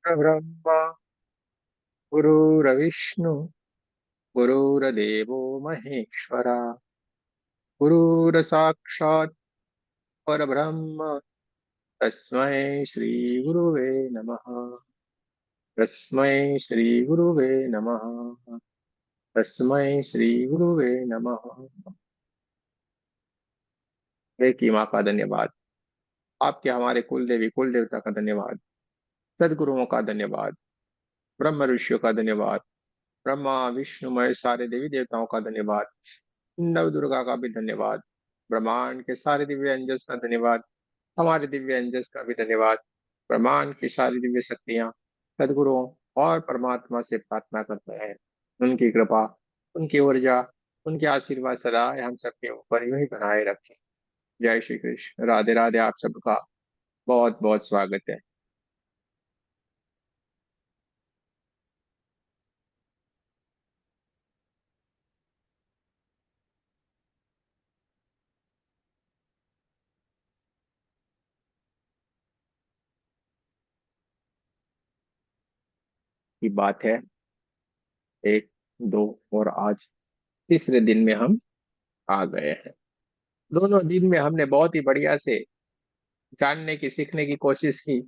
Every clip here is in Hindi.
ब्रह्मा गुरुर्विष्णु गुरुर्देवो महेश्वरा गुरुर्साक्षात् परब्रह्म तस्मै श्री गुरुवे नमः। तस्मै श्री गुरुवे नमः। तस्मै श्री गुरुवे नमः। हे की माँ का धन्यवाद। आपके हमारे कुल देवी कुल देवता का धन्यवाद। सदगुरुओं का धन्यवाद। ब्रह्म ऋषियों का धन्यवाद। ब्रह्मा विष्णु महेश सारे देवी देवताओं का धन्यवाद। नव दुर्गा का भी धन्यवाद। ब्रह्मांड के सारे दिव्य अंजस का धन्यवाद। हमारे दिव्य अंजस का भी धन्यवाद। ब्रह्मांड की सारी दिव्य शक्तियां सदगुरुओं और परमात्मा से प्रार्थना करते हैं, उनकी कृपा, उनकी ऊर्जा, उनके आशीर्वाद सदा हम सबके ऊपर यूं ही बनाए रखें। जय श्री कृष्ण। राधे राधे। आप सबका बहुत बहुत स्वागत है। की बात है, एक, दो और आज तीसरे दिन में हम आ गए हैं। दोनों दिन में हमने बहुत ही बढ़िया से जानने की सीखने की कोशिश की।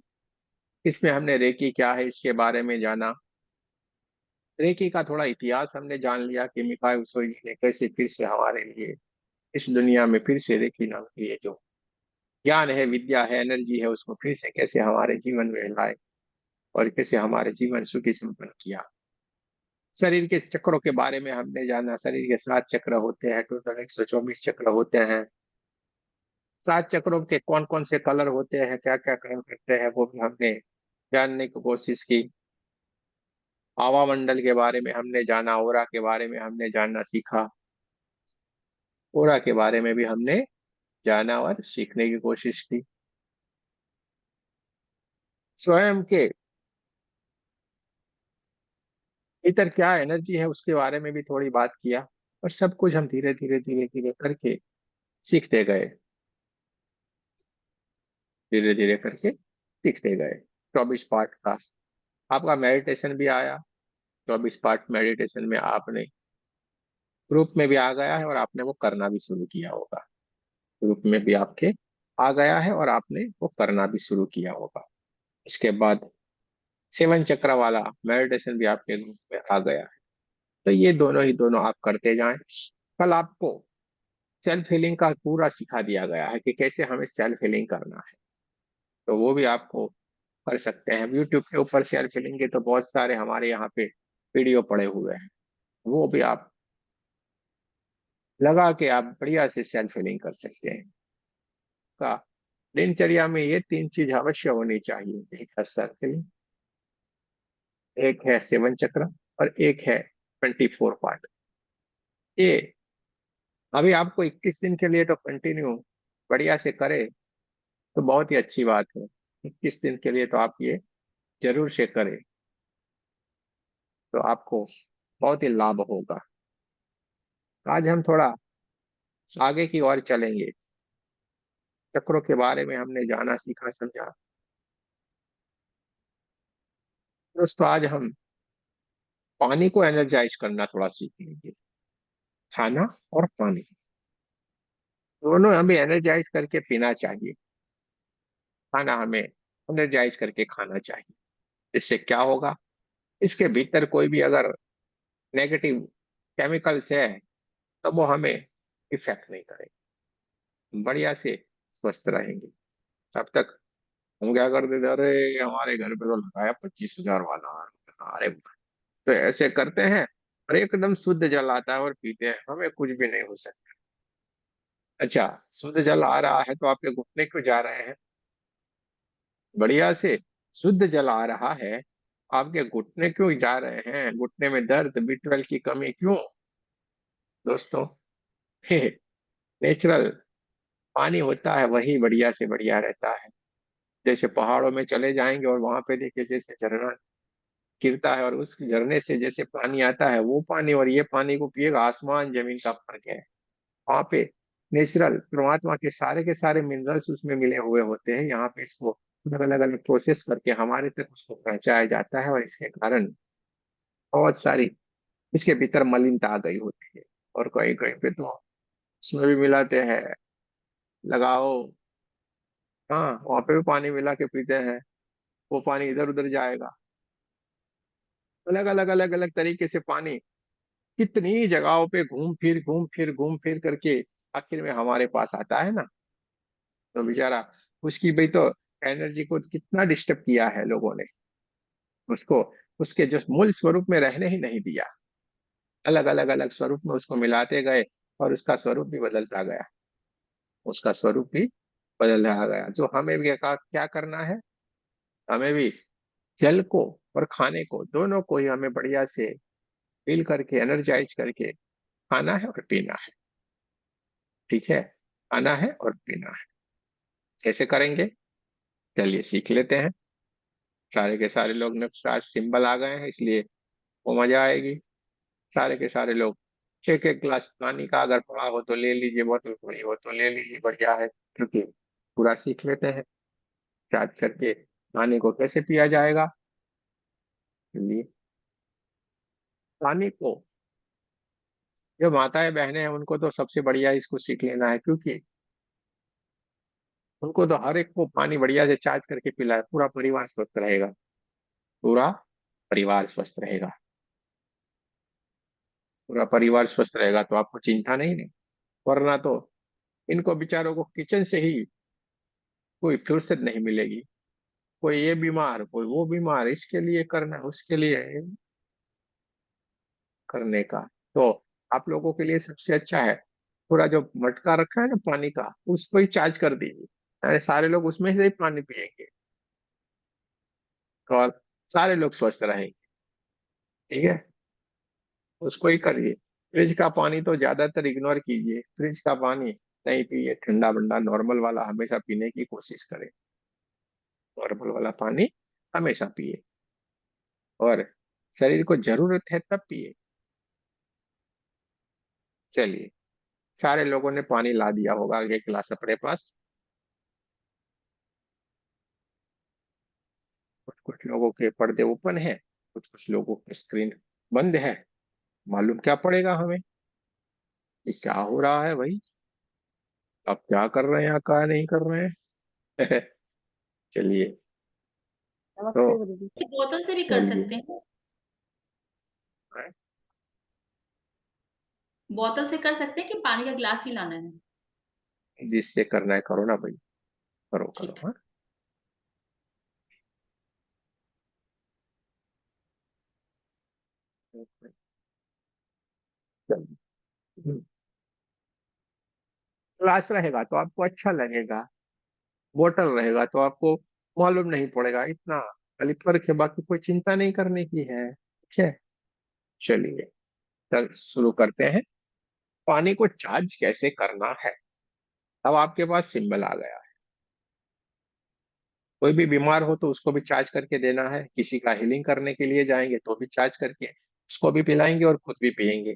इसमें हमने रेकी क्या है इसके बारे में जाना। रेकी का थोड़ा इतिहास हमने जान लिया कि मिकाई उसोई ने कैसे फिर से हमारे लिए इस दुनिया में फिर से रेकी नाम की ये जो ज्ञान है, विद्या है, एनर्जी है, उसको फिर से कैसे हमारे जीवन में लाए और कैसे हमारे जीवन सुखी संपन्न किया। शरीर के चक्रों के बारे में हमने जाना। शरीर के 7 चक्र होते हैं, टोटल 124 चक्र होते हैं। 7 चक्रों के कौन कौन से कलर होते हैं, क्या क्या काम करते हैं, वो भी हमने जानने की कोशिश की। हवा मंडल के बारे में हमने जाना। ओरा के बारे में हमने जानना सीखा। ओरा के बारे में भी हमने जाना और सीखने की कोशिश की। स्वयं के भीतर क्या एनर्जी है उसके बारे में भी थोड़ी बात किया। और सब कुछ हम धीरे धीरे धीरे धीरे करके सीखते गए। धीरे धीरे करके सीखते गए। 24 पार्ट का आपका मेडिटेशन भी आया। 24 पार्ट मेडिटेशन में आपने ग्रुप में भी आ गया है और आपने वो करना भी शुरू किया होगा। ग्रुप में भी आपके आ गया है और आपने वो करना भी शुरू किया होगा। इसके बाद 7 चक्र वाला मेडिटेशन भी आपके ग्रुप में आ गया है। तो ये दोनों ही दोनों आप करते जाएं। कल आपको सेल्फ हीलिंग का पूरा सिखा दिया गया है कि कैसे हमें सेल्फ हीलिंग करना है। तो वो भी आपको कर सकते हैं। यूट्यूब के ऊपर सेल्फ हीलिंग के तो बहुत सारे हमारे यहाँ पे वीडियो पड़े हुए हैं। वो भी आप लगा के आप बढ़िया से सेल्फ हीलिंग कर सकते हैं। का दिनचर्या में ये 3 चीज अवश्य होनी चाहिए। एक है सेल्फ हीलिंग, एक है 7 चक्र और एक है 24 पार्ट। ये अभी आपको 21 दिन के लिए तो कंटिन्यू बढ़िया से करे तो बहुत ही अच्छी बात है। 21 दिन के लिए तो आप ये जरूर से करें तो आपको बहुत ही लाभ होगा। आज हम थोड़ा आगे की ओर चलेंगे। चक्रों के बारे में हमने जाना सीखा समझा। दोस्तों आज हम पानी को एनर्जाइज करना थोड़ा सीखेंगे। खाना और पानी दोनों हमें एनर्जाइज करके पीना चाहिए। खाना हमें एनर्जाइज करके खाना चाहिए। इससे क्या होगा, इसके भीतर कोई भी अगर नेगेटिव केमिकल्स है तो वो हमें इफेक्ट नहीं करेगा। बढ़िया से स्वस्थ रहेंगे। तब तक हम क्या करते थे, अरे हमारे घर पे तो लगाया 25,000 वाला। अरे तो ऐसे करते हैं और एकदम शुद्ध जल आता है और पीते हैं, हमें कुछ भी नहीं हो सकता। अच्छा, शुद्ध जल आ रहा है तो आपके घुटने क्यों जा रहे हैं? बढ़िया से शुद्ध जल आ रहा है, आपके घुटने क्यों जा रहे हैं? घुटने में दर्द, B12 की कमी क्यों? दोस्तों नेचुरल पानी होता है वही बढ़िया से बढ़िया रहता है। जैसे पहाड़ों में चले जाएंगे और वहां पे देखिए जैसे झरना गिरता है और उस झरने से जैसे पानी आता है, वो पानी और ये पानी को पिएगा, आसमान जमीन का फर्क है। वहां पे नेचुरल परमात्मा के सारे मिनरल्स उसमें मिले हुए होते हैं। यहाँ पे इसको अलग अलग अलग प्रोसेस करके हमारे तक उसको पहुंचाया जाता है, और इसके कारण बहुत सारी इसके भीतर मलिनता आ गई होती है। और कहीं कहीं पे तो उसमें भी मिलाते हैं, लगाओ। हाँ, वहां पे भी पानी मिला के पीते हैं, वो पानी इधर उधर जाएगा। अलग अलग अलग अलग तरीके से पानी कितनी जगहों पे घूम फिर करके आखिर में हमारे पास आता है ना। तो बेचारा, उसकी भी तो एनर्जी को कितना डिस्टर्ब किया है लोगों ने, उसको उसके जो मूल स्वरूप में रहने ही नहीं दिया। अलग अलग अलग स्वरूप में उसको मिलाते गए, और उसका स्वरूप भी बदलता गया, उसका स्वरूप भी बदलता गया। जो हमें भी क्या करना है, हमें भी जल को और खाने को, दोनों को ही हमें बढ़िया से फील करके, एनर्जाइज करके खाना है और पीना है। ठीक है, खाना है और पीना है। कैसे करेंगे, चलिए सीख लेते हैं। सारे के सारे लोग ने आज सिंबल आ गए हैं, इसलिए वो मजा आएगी। सारे के सारे लोग एक एक गिलास पानी का अगर पड़ा हो तो ले लीजिए, बोतल पड़ी हो तो ले लीजिए, बढ़िया है। क्योंकि पूरा सीख लेते हैं चार्ज करके पानी को कैसे पिया जाएगा। चलिए, पानी को, जो माताएं बहनें हैं उनको तो सबसे बढ़िया इसको सीख लेना है, क्योंकि उनको तो हर एक को पानी बढ़िया से चार्ज करके पिलाए, पूरा परिवार स्वस्थ रहेगा। पूरा परिवार स्वस्थ रहेगा। पूरा परिवार स्वस्थ रहेगा तो आपको चिंता नहीं, नहीं। वरना तो इनको बेचारों को किचन से ही कोई फुर्सत नहीं मिलेगी। कोई ये बीमार, कोई वो बीमार, इसके लिए करना, उसके लिए करने का। तो आप लोगों के लिए सबसे अच्छा है, पूरा जो मटका रखा है ना पानी का, उसको ही चार्ज कर दीजिए। अरे सारे लोग उसमें से ही पानी पिएंगे, और सारे लोग स्वस्थ रहेंगे। ठीक है, उसको ही करिए। फ्रिज का पानी तो ज्यादातर इग्नोर कीजिए, फ्रिज का पानी नहीं पिए, ठंडा बंडा नॉर्मल वाला हमेशा पीने की कोशिश करें। नॉर्मल वाला पानी हमेशा पिए, और शरीर को जरूरत है तब पिए। चलिए, सारे लोगों ने पानी ला दिया होगा एक गिलास अपने पास। कुछ कुछ लोगों के पर्दे ओपन है, कुछ कुछ लोगों की स्क्रीन बंद है। मालूम क्या पड़ेगा हमें कि क्या हो रहा है भाई, आप क्या कर रहे हैं या क्या नहीं कर रहे हैं। चलिए, तो बोतल से भी कर चलिए, सकते हैं। बोतल से कर सकते हैं कि पानी का ग्लास ही लाना है? जिससे करना है करो ना भाई, करो करो, ठीक हाँ। चलिए, क्लास रहेगा तो आपको अच्छा लगेगा, बोतल रहेगा तो आपको मालूम नहीं पड़ेगा इतना। खाली फर्क है, बाकी कोई चिंता नहीं करने की है। ठीक है, चलिए, चल शुरू करते हैं। पानी को चार्ज कैसे करना है। अब आपके पास सिंबल आ गया है। कोई भी बीमार हो तो उसको भी चार्ज करके देना है, किसी का हीलिंग करने के लिए जाएंगे तो भी चार्ज करके उसको भी पिलाएंगे और खुद भी पिएंगे।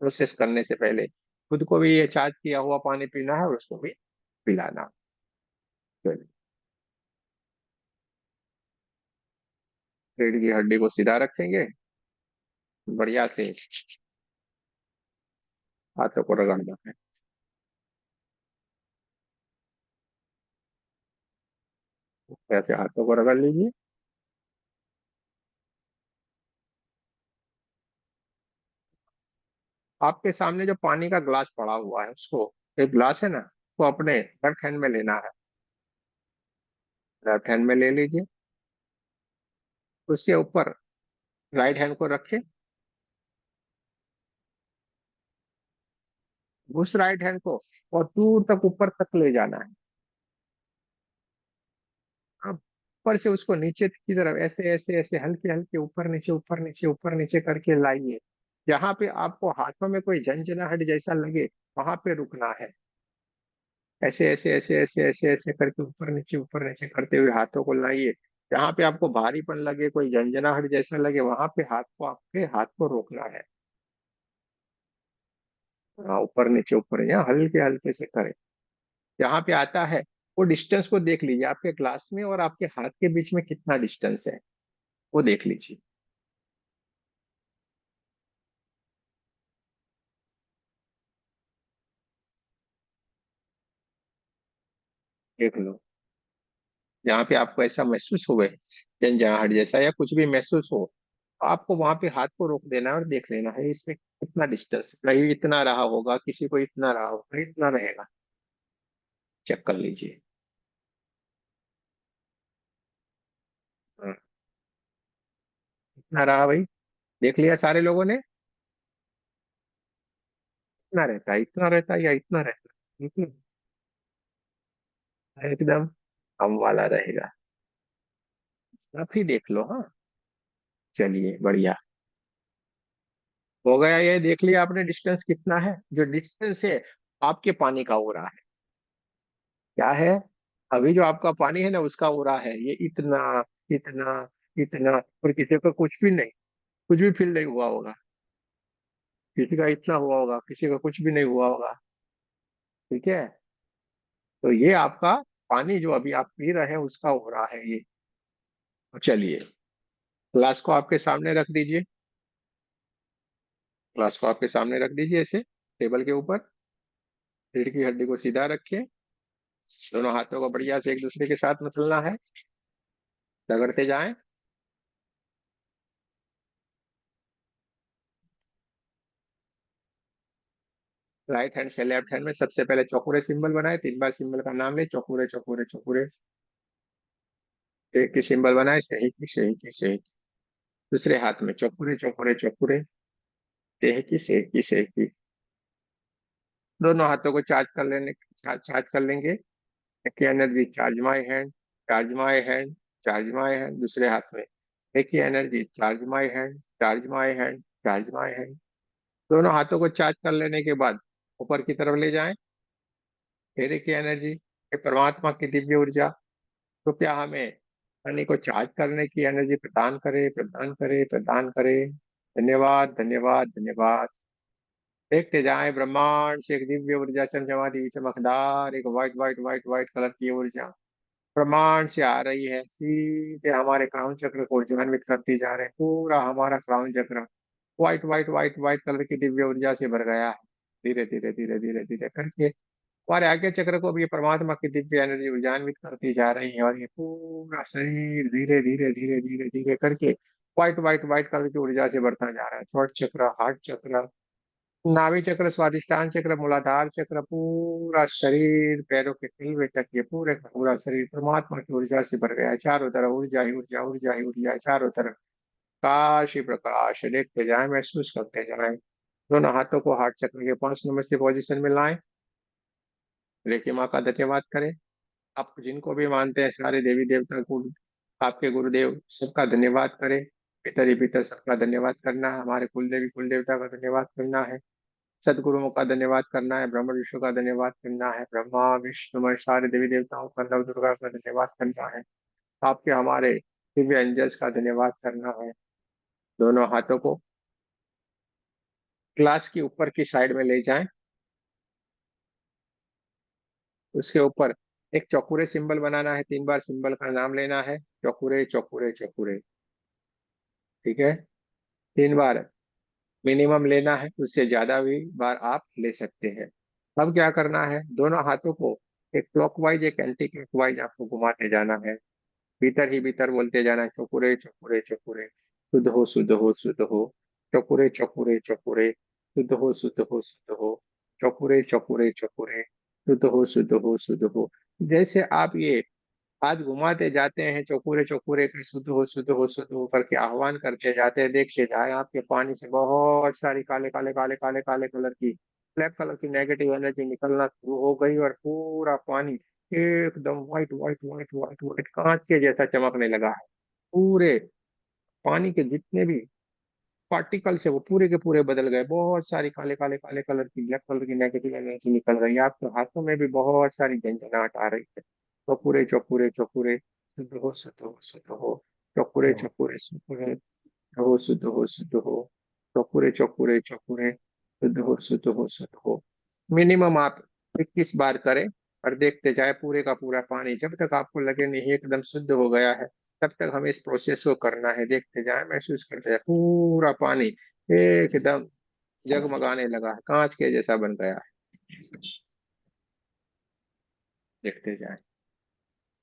प्रोसेस करने से पहले खुद को भी ये चार्ज किया हुआ पानी पीना है और उसको भी पिलाना। चलिए, रीढ़ की हड्डी को सीधा रखेंगे, बढ़िया से हाथों को रगड़ना है। ऐसे हाथों को रगड़ लीजिए। आपके सामने जो पानी का ग्लास पड़ा हुआ है, उसको, एक ग्लास है ना, वो अपने लेफ्ट हैंड में लेना है। लेफ्ट हैंड में ले लीजिए, उसके ऊपर राइट हैंड को रखें। उस राइट हैंड को और दूर तक ऊपर तक ले जाना है। अब ऊपर से उसको नीचे की तरफ ऐसे ऐसे ऐसे हल्के हल्के ऊपर नीचे ऊपर नीचे ऊपर नीचे करके लाइए। जहां पे आपको हाथों में कोई झंझनाहट जैसा लगे, वहां पे रुकना है। ऐसे ऐसे ऐसे ऐसे ऐसे ऐसे करके ऊपर नीचे करते हुए हाथों को लाइए। जहां पे आपको भारीपन लगे, कोई झंझनाहट जैसा लगे, वहां पे हाथ को, आपके हाथ को रोकना है। हाँ, ऊपर नीचे, ऊपर, यहाँ हल्के हल्के से करें। यहाँ पे आता है वो डिस्टेंस को देख लीजिए, आपके ग्लास में और आपके हाथ के बीच में कितना डिस्टेंस है, वो देख लीजिए। देख लो, जहाँ पे आपको ऐसा महसूस हुए, झंझाहट जैसा या कुछ भी महसूस हो, तो आपको वहां पे हाथ को रोक देना है और देख लेना है इसमें कितना डिस्टेंस, कहीं इतना रहा होगा, किसी को इतना रहा होगा, इतना रहेगा, चेक कर लीजिए। हाँ, इतना रहा भाई, देख लिया सारे लोगों ने, इतना रहता है, इतना रहता है या इतना रहता है, एकदम कम वाला रहेगा। आप ही देख लो। हाँ, चलिए बढ़िया, हो गया, ये देख लिया आपने डिस्टेंस कितना है, जो डिस्टेंस है आपके पानी का हो रहा है, क्या है, अभी जो आपका पानी है ना उसका हो रहा है, ये इतना, इतना, इतना, और किसी को कुछ भी नहीं, कुछ भी फील नहीं हुआ होगा, किसी का इतना हुआ होगा, किसी का कुछ भी नहीं हुआ होगा। ठीक है, तो ये आपका पानी जो अभी आप पी रहे हैं उसका हो रहा है ये। तो चलिए, ग्लास को आपके सामने रख दीजिए, ग्लास को आपके सामने रख दीजिए ऐसे टेबल के ऊपर, रीढ़ की हड्डी को सीधा रखिए, दोनों हाथों को बढ़िया से एक दूसरे के साथ मसलना है, रगड़ते जाएं। राइट हैंड से लेफ्ट हैंड में सबसे पहले चौकुरे सिंबल बनाए, 3 बार सिंबल का नाम ले, चौकुरे चौकुरे चौकुरे, एक की सिंबल बनाए, सही की सही की सही की। दूसरे हाथ में चौकुरे चौकुरे चौकुरे, सही की सही की सही की। दोनों हाथों को चार्ज कर लेंगे की energy, charge my hand, charge my hand, charge my hand. दूसरे हाथ में एक ही energy, charge my hand, charge my hand, charge my hand. दोनों हाथों को चार्ज कर लेने के बाद ऊपर की तरफ ले जाएं, फिर एक ही एनर्जी, ये परमात्मा की दिव्य ऊर्जा कृपया हमें पानी को चार्ज करने की एनर्जी प्रदान करे, प्रदान करे, प्रदान करे। धन्यवाद धन्यवाद धन्यवाद। देखते जाएं, ब्रह्मांड से एक दिव्य ऊर्जा चमचमाती हुई चमकदार, एक white white white white colour की ऊर्जा ब्रह्मांड से आ रही है, सीधे हमारे क्राउन चक्र को ऊर्जान्वित करती जा रहे हैं। पूरा हमारा क्राउन चक्र white white white white colour की दिव्य ऊर्जा से भर गया है। धीरे धीरे धीरे धीरे धीरे करके हमारे आज्ञा चक्र को भी ये परमात्मा की दिव्य एनर्जी ऊर्जान्वित करती जा रही है, और ये पूरा शरीर धीरे धीरे धीरे धीरे धीरे करके व्हाइट व्हाइट व्हाइट कलर की ऊर्जा से बढ़ता जा रहा है। थ्रोट चक्र, हार्ट चक्र, नाभि चक्र, स्वादिष्टान चक्र, मूलाधार चक्र, पूरा शरीर पैरों के तलवे तक, ये पूरे का पूरा शरीर परमात्मा की ऊर्जा से भर गया है। चारों तरफ ऊर्जा ही ऊर्जा, ऊर्जा ही ऊर्जा है, चारों तरफ प्रकाश ही प्रकाश। देखते जाए, महसूस करते जाए। दोनों हाथों को हार्ट चक्र के 5 नंबर से पोजीशन में लाएं, रेखी माँ का धन्यवाद करें। आप जिनको भी मानते हैं सारे देवी देवता, गुरु, आपके गुरुदेव, सबका धन्यवाद करें। पितर ही पितर सबका धन्यवाद करना है, हमारे कुल देवी कुल देवता का धन्यवाद करना है, सदगुरुओं का धन्यवाद करना है, ब्रह्म विष्णु का धन्यवाद करना है, ब्रह्मा विष्णु महेश सारे देवी देवताओं का, नव दुर्गा का धन्यवाद करना है, आपके हमारे दिव्य एंजल्स का धन्यवाद करना है। दोनों हाथों को ग्लास की ऊपर की साइड में ले जाएं, उसके ऊपर एक चौकुरे सिंबल बनाना है, 3 बार सिंबल का नाम लेना है, चौकुरे चौकुरे चौकुरे। ठीक है, 3 बार मिनिमम लेना है, उससे ज्यादा भी बार आप ले सकते हैं। अब क्या करना है, दोनों हाथों को एक क्लॉकवाइज एक एंटी क्लॉकवाइज आपको घुमाते जाना है, भीतर ही भीतर बोलते जाना है, चौकुरे चौकुरे चौकुरे, शुद्ध हो शुद्ध हो शुद्ध हो, चौकुरे चौकुरे चौकुरे, शुद्ध हो शुद्ध हो शुद्ध हो, चौकुरे चौकुरे चौकुरे, शुद्ध हो शुद्ध हो शुद्ध हो। जैसे आप ये हाथ घुमाते जाते हैं, चौकुरे चौकुरे के शुद्ध हो शुद्ध हो करके आह्वान करते जाते हैं, देखते जाए आपके पानी से बहुत सारी काले काले काले काले काले कलर की, ब्लैक कलर की नेगेटिव एनर्जी निकलना शुरू हो गई, और पूरा पानी एकदम white white white white white कांच के जैसा चमकने लगा है। पूरे पानी के जितने भी पार्टिकल्स है वो पूरे के पूरे बदल गए, बहुत सारी काले काले काले कलर की, ब्लैक कलर की नेगेटिव एनर्जी निकल रही है, आपके हाथों में भी बहुत सारी झंझनाहट आ रही है। चौकुरे चौकुरे चौकुरे, शुद्ध हो शुद्ध हो शुद्ध हो, चौकुरे चौकुरे चौकुरे, हो शुद्ध हो शुद्ध हो, चौकुरे चौकुरे चौकुरे, शुद्ध हो शुद्ध हो शुद्ध हो। मिनिमम आप 21 बार करें, और देखते जाए पूरे का पूरा पानी, जब तक आपको लगे नहीं एकदम शुद्ध हो गया है, तब तक हमें इस प्रोसेस को करना है। देखते जाए, महसूस करते जाए, पूरा पानी एकदम जगमगाने लगा है, कांच के जैसा बन गया है। देखते जाए,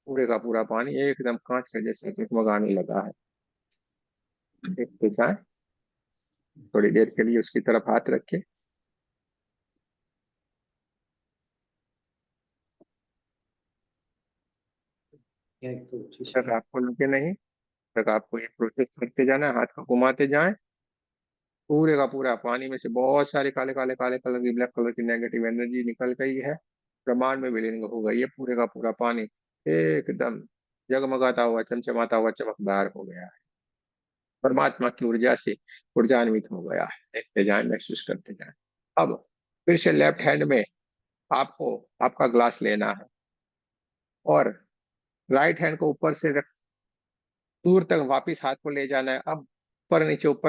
पूरे का पूरा पानी एकदम कांच के जैसा जगमगाने लगा है। देखते जाए, थोड़ी देर के लिए उसकी तरफ हाथ रखे। एक तो तक शीशा। आपको लगे नहीं, तक आपको ये प्रोसेस करते जाना है, हाथ को घुमाते जाएं। पूरे का पूरा पानी में से बहुत सारे काले काले काले कलर की, ब्लैक कलर की नेगेटिव एनर्जी निकल गई है, ब्रह्मांड में विलीन हो गई है। पूरे का पूरा पानी एकदम जगमगाता हुआ, चमचमाता हुआ, चमकदार हो गया है, परमात्मा की ऊर्जा से ऊर्जान्वित हो गया है। देखते जाएं, महसूस करते जाएं। अब फिर से लेफ्ट हैंड में आपको आपका ग्लास लेना है, और राइट हैंड को ऊपर से दूर तक वापिस हाथ को ले जाना है। अब ऊपर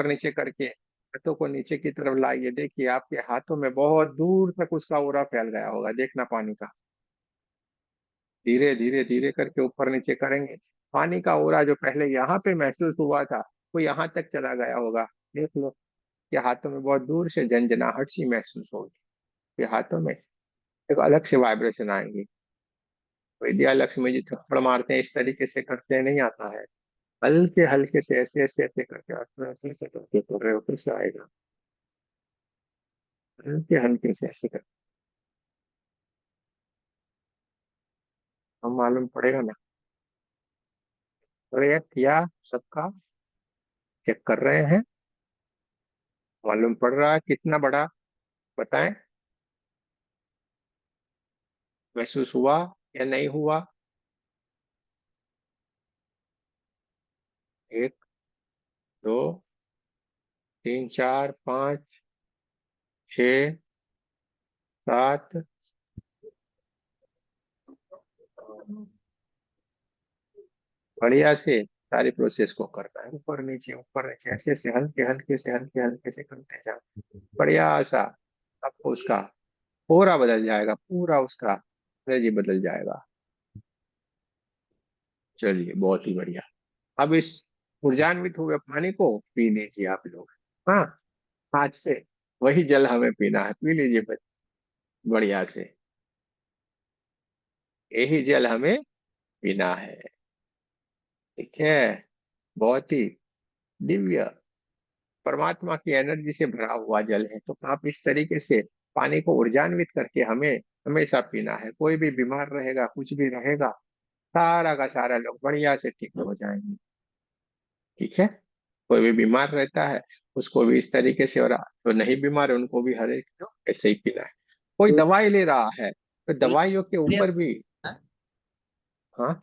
नीचे करके हाथों को नीचे की तरफ लाइए। देखिए, आपके हाथों में बहुत दूर तक उसका ओरा फैल गया होगा, देखना पानी का। धीरे धीरे धीरे करके ऊपर नीचे करेंगे, पानी का ओरा जो पहले यहाँ पे महसूस हुआ था, वो यहाँ तक चला गया होगा। देख लो कि हाथों में बहुत दूर से झंझनाहट सी महसूस होगी। ये हाथों में एक अलग से वाइब्रेशन आएंगी। विद्या लक्ष्मी जी थप्पड़ मारते हैं, इस तरीके से करते हैं, नहीं आता है। हल्के हल्के से ऐसे ऐसे ऐसे करके, ऐसे ऐसे करके कर रहे हो, फिर से आएगा। हल्के हल्के से ऐसे करके हम, मालूम पड़ेगा ना। तो ये किया सबका, चेक कर रहे हैं, मालूम पड़ रहा है कितना बड़ा, बताएं, महसूस हुआ या नहीं हुआ? एक, दो, तीन, चार, पाँच, छ, सात। बढ़िया से सारी प्रोसेस को करना है, ऊपर नीचे ऐसे ऐसे, हल्के हल्के से, हल्के हल्के से करते जाओ। बढ़िया सा आपको उसका पूरा बदल जाएगा, पूरा उसका एनर्जी बदल जाएगा। चलिए, बहुत ही बढ़िया। अब इस ऊर्जान्वित हुए पानी को पी लीजिए आप लोग। हाँ, हाथ से वही जल हमें पीना है, पी लीजिए बढ़िया से, यही जल हमें पीना है। ठीक है, बहुत ही दिव्य परमात्मा की एनर्जी से भरा हुआ जल है। तो आप इस तरीके से पानी को ऊर्जान्वित करके हमें हमेशा पीना है। कोई भी बीमार रहेगा, कुछ भी रहेगा, सारा का सारा लोग बढ़िया से ठीक हो जाएंगे। ठीक है, कोई भी बीमार रहता है, उसको भी इस तरीके से, और जो नहीं बीमार है उनको भी हर एक को ऐसे ही पीना है। कोई तो दवाई ले रहा है तो दवाइयों के ऊपर भी। हाँ,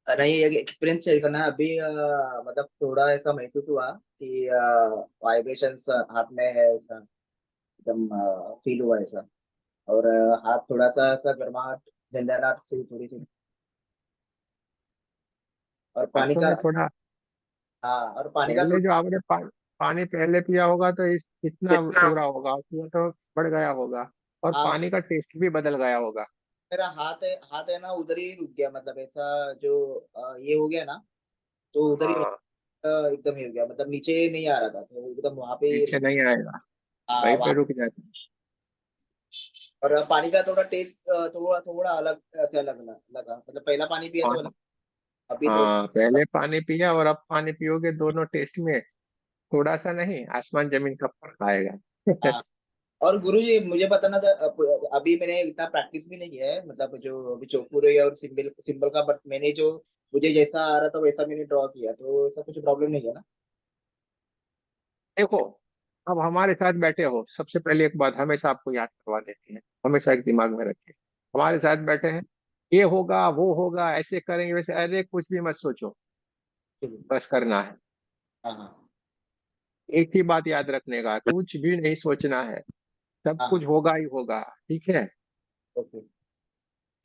नहीं, ये एक्सपीरियंस शेयर करना है अभी। मतलब थोड़ा ऐसा महसूस हुआ कि वाइब्रेशंस हाथ में है, ऐसा एकदम फील हुआ ऐसा। और हाथ थोड़ा सा ऐसा गर्माहट, झंझनाहट से थोड़ी सी। और पानी हाथों का। में थोड़ा, हाँ, और पानी का पहले जो थोड़ा। आपने पानी पहले पिया होगा तो इस इतना हाँ, पूरा होगा, उसमें तो बढ़ गया होगा, और पानी का टेस्ट भी बदल गया होगा। मेरा हाथ है ना, उधर ही रुक गया, मतलब ऐसा जो ये हो गया ना, तो उधर ही हाँ, एकदम ही हो गया, मतलब नीचे नहीं आ रहा था, तो एकदम वहां पे ही नीचे नहीं आएगा, वहीं पे वहाँ। रुक जाता। और पानी का थोड़ा टेस्ट थोड़ा थोड़ा अलग ऐसा लगना लगा, मतलब पहला पानी पिया तो अलग। हाँ, अभी थोड़ा। हाँ, पहले पानी पिया और अब पानी पियोगे, दोनों टेस्ट में थोड़ा सा नहीं, आसमान जमीन का फर्क आएगा। हाँ। और गुरु जी, मुझे बताना था, अभी मैंने इतना प्रैक्टिस भी नहीं किया है, मतलब जो अभी चौपुर है और सिंबल सिंबल का, बट मैंने जो मुझे जैसा आ रहा था वैसा मैंने ड्रॉ किया, तो ऐसा कुछ प्रॉब्लम नहीं है ना? देखो, अब हमारे साथ बैठे हो, सबसे पहले एक बात हमेशा आपको याद करवा देते हैं, हमेशा एक दिमाग में रखिए। हमारे साथ बैठे हैं, ये होगा वो होगा, ऐसे करेंगे वैसे, अरे कुछ भी मत सोचो, चलिए। बस करना है। हाँ हाँ। एक ही बात याद रखने का, कुछ भी नहीं सोचना है, सब हाँ कुछ हाँ। होगा ही होगा। ठीक है, ओके।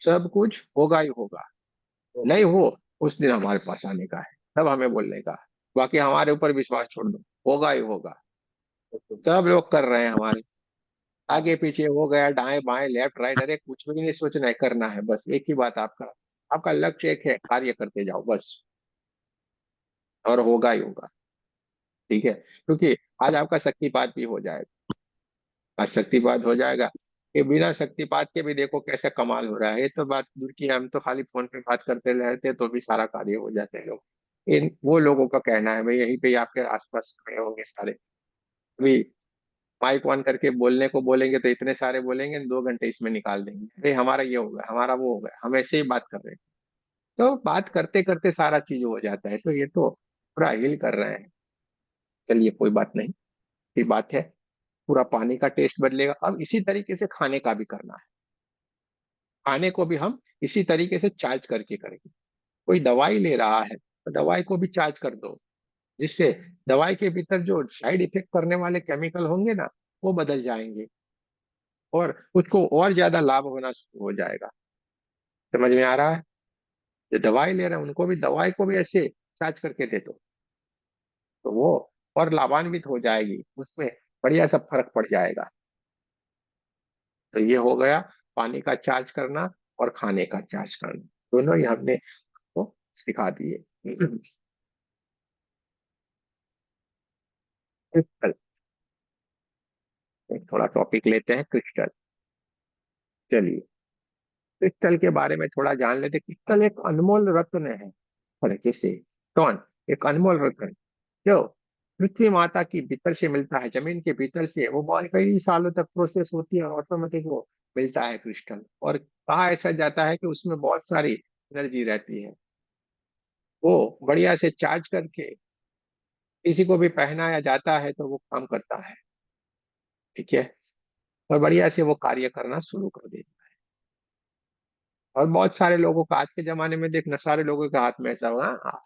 सब कुछ होगा ही होगा। नहीं ओके। हो, उस दिन हमारे पास आने का है, तब हमें बोलने का। बाकी हमारे ऊपर विश्वास छोड़ दो, होगा ही होगा। ओके। सब लोग कर रहे हैं हमारे, आगे पीछे हो गया, दाएं बाएं लेफ्ट राइट, अरे कुछ भी नहीं सोचना है, करना है बस। एक ही बात आपका, आपका लक्ष्य एक है, कार्य करते जाओ बस, और होगा ही होगा। ठीक है, क्योंकि आज आपका शक्तिपात भी हो जाएगा। आज शक्तिपात हो जाएगा, ये बिना शक्तिपात के भी देखो कैसे कमाल हो रहा है। ये तो बात दूर की, हम तो खाली फोन पे बात करते रहते हैं तो भी सारा कार्य हो जाते हैं लोग। इन वो लोगों का कहना है भाई, यहीं पे ही आपके आसपास खड़े होंगे सारे, अभी माइक ऑन करके बोलने को बोलेंगे तो इतने सारे बोलेंगे, 2 घंटे इसमें निकाल देंगे, अरे हमारा ये हो गया, हमारा वो हो गया, हम ऐसे ही बात कर रहे हैं। तो बात करते करते सारा चीज हो जाता है, तो ये तो पूरा हिल कर रहे हैं। चलिए कोई बात नहीं, ये बात है। पूरा पानी का टेस्ट बदलेगा। अब इसी तरीके से खाने का भी करना है। खाने को भी हम इसी तरीके से चार्ज करके करेंगे। कोई दवाई ले रहा है तो दवाई को भी चार्ज कर दो, जिससे दवाई के भीतर जो साइड इफेक्ट करने वाले केमिकल होंगे ना, वो बदल जाएंगे, और उसको और ज्यादा लाभ होना शुरू हो जाएगा। समझ में आ रहा है? जो दवाई ले रहे हैं उनको भी, दवाई को भी ऐसे चार्ज करके दे दो, तो वो और लाभान्वित हो जाएगी, उसमें बढ़िया सा फर्क पड़ जाएगा। तो ये हो गया पानी का चार्ज करना और खाने का चार्ज करना, दोनों ही हमने आपको सिखा दिए। क्रिस्टल, एक थोड़ा टॉपिक लेते हैं, क्रिस्टल। चलिए क्रिस्टल के बारे में थोड़ा जान लेते हैं। क्रिस्टल एक अनमोल रत्न है, और जैसे कौन, एक अनमोल रत्न जो पृथ्वी माता की भीतर से मिलता है, जमीन के भीतर से, वो बहुत कई सालों तक प्रोसेस होती है और ऑटोमेटिक वो मिलता है क्रिस्टल। और कहा ऐसा जाता है कि उसमें बहुत सारी एनर्जी रहती है, वो बढ़िया से चार्ज करके किसी को भी पहनाया जाता है तो वो काम करता है। ठीक है, और बढ़िया से वो कार्य करना शुरू कर देता है। और बहुत सारे लोगों का आज के जमाने में देखना, सारे लोगों के हाथ में ऐसा होगा,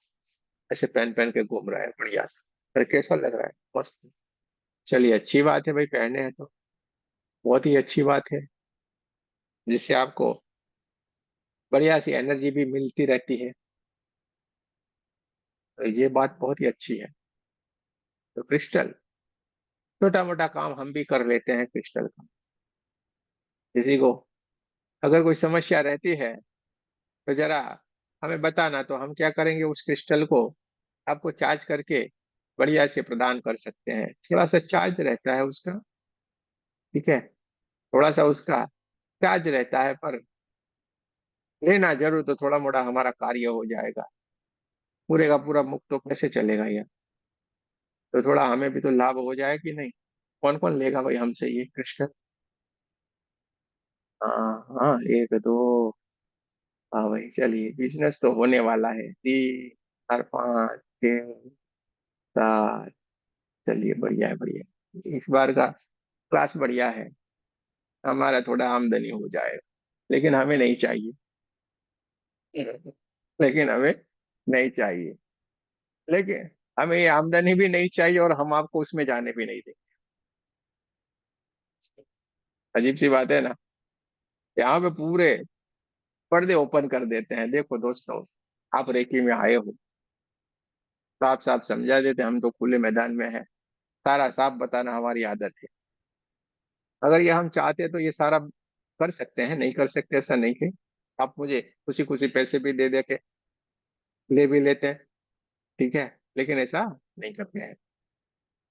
ऐसे पहन पहन के घूम रहा है बढ़िया सा, फिर कैसा लग रहा है, मस्त। चलिए अच्छी बात है भाई, पहने हैं तो बहुत ही अच्छी बात है, जिससे आपको बढ़िया सी एनर्जी भी मिलती रहती है। तो ये बात बहुत ही अच्छी है। तो क्रिस्टल, छोटा मोटा काम हम भी कर लेते हैं क्रिस्टल का। किसी को अगर कोई समस्या रहती है तो जरा हमें बताना, तो हम क्या करेंगे, उस क्रिस्टल को आपको चार्ज करके बढ़िया से प्रदान कर सकते हैं। थोड़ा सा चार्ज रहता है उसका, ठीक है, थोड़ा सा उसका चार्ज रहता है, पर लेना जरूर, तो थोड़ा मोड़ा हमारा कार्य हो जाएगा। पूरे का पूरा मुफ्त तो कैसे चलेगा यार, तो थोड़ा हमें भी तो लाभ हो जाए कि नहीं। कौन कौन लेगा भाई हमसे ये क्रिस्टल? हाँ हाँ, एक दो, हाँ भाई चलिए, बिजनेस तो होने वाला है। 3 4 5 6 7, चलिए बढ़िया है, बढ़िया है। इस बार का क्लास बढ़िया है, हमारा थोड़ा आमदनी हो जाएगा, लेकिन हमें नहीं चाहिए। लेकिन हमें नहीं चाहिए, लेकिन हमें ये आमदनी भी नहीं चाहिए, और हम आपको उसमें जाने भी नहीं देंगे। अजीब सी बात है ना, यहाँ पे पूरे पर्दे ओपन कर देते हैं। देखो दोस्तों, आप रेकी में आए हो, साफ साफ समझा देते, हम तो खुले मैदान में है, सारा साफ बताना हमारी आदत है। अगर ये हम चाहते तो ये सारा कर सकते हैं, नहीं कर सकते ऐसा नहीं है। आप मुझे खुशी खुशी पैसे भी दे दे के ले भी लेते हैं, ठीक है, लेकिन ऐसा नहीं करते हैं।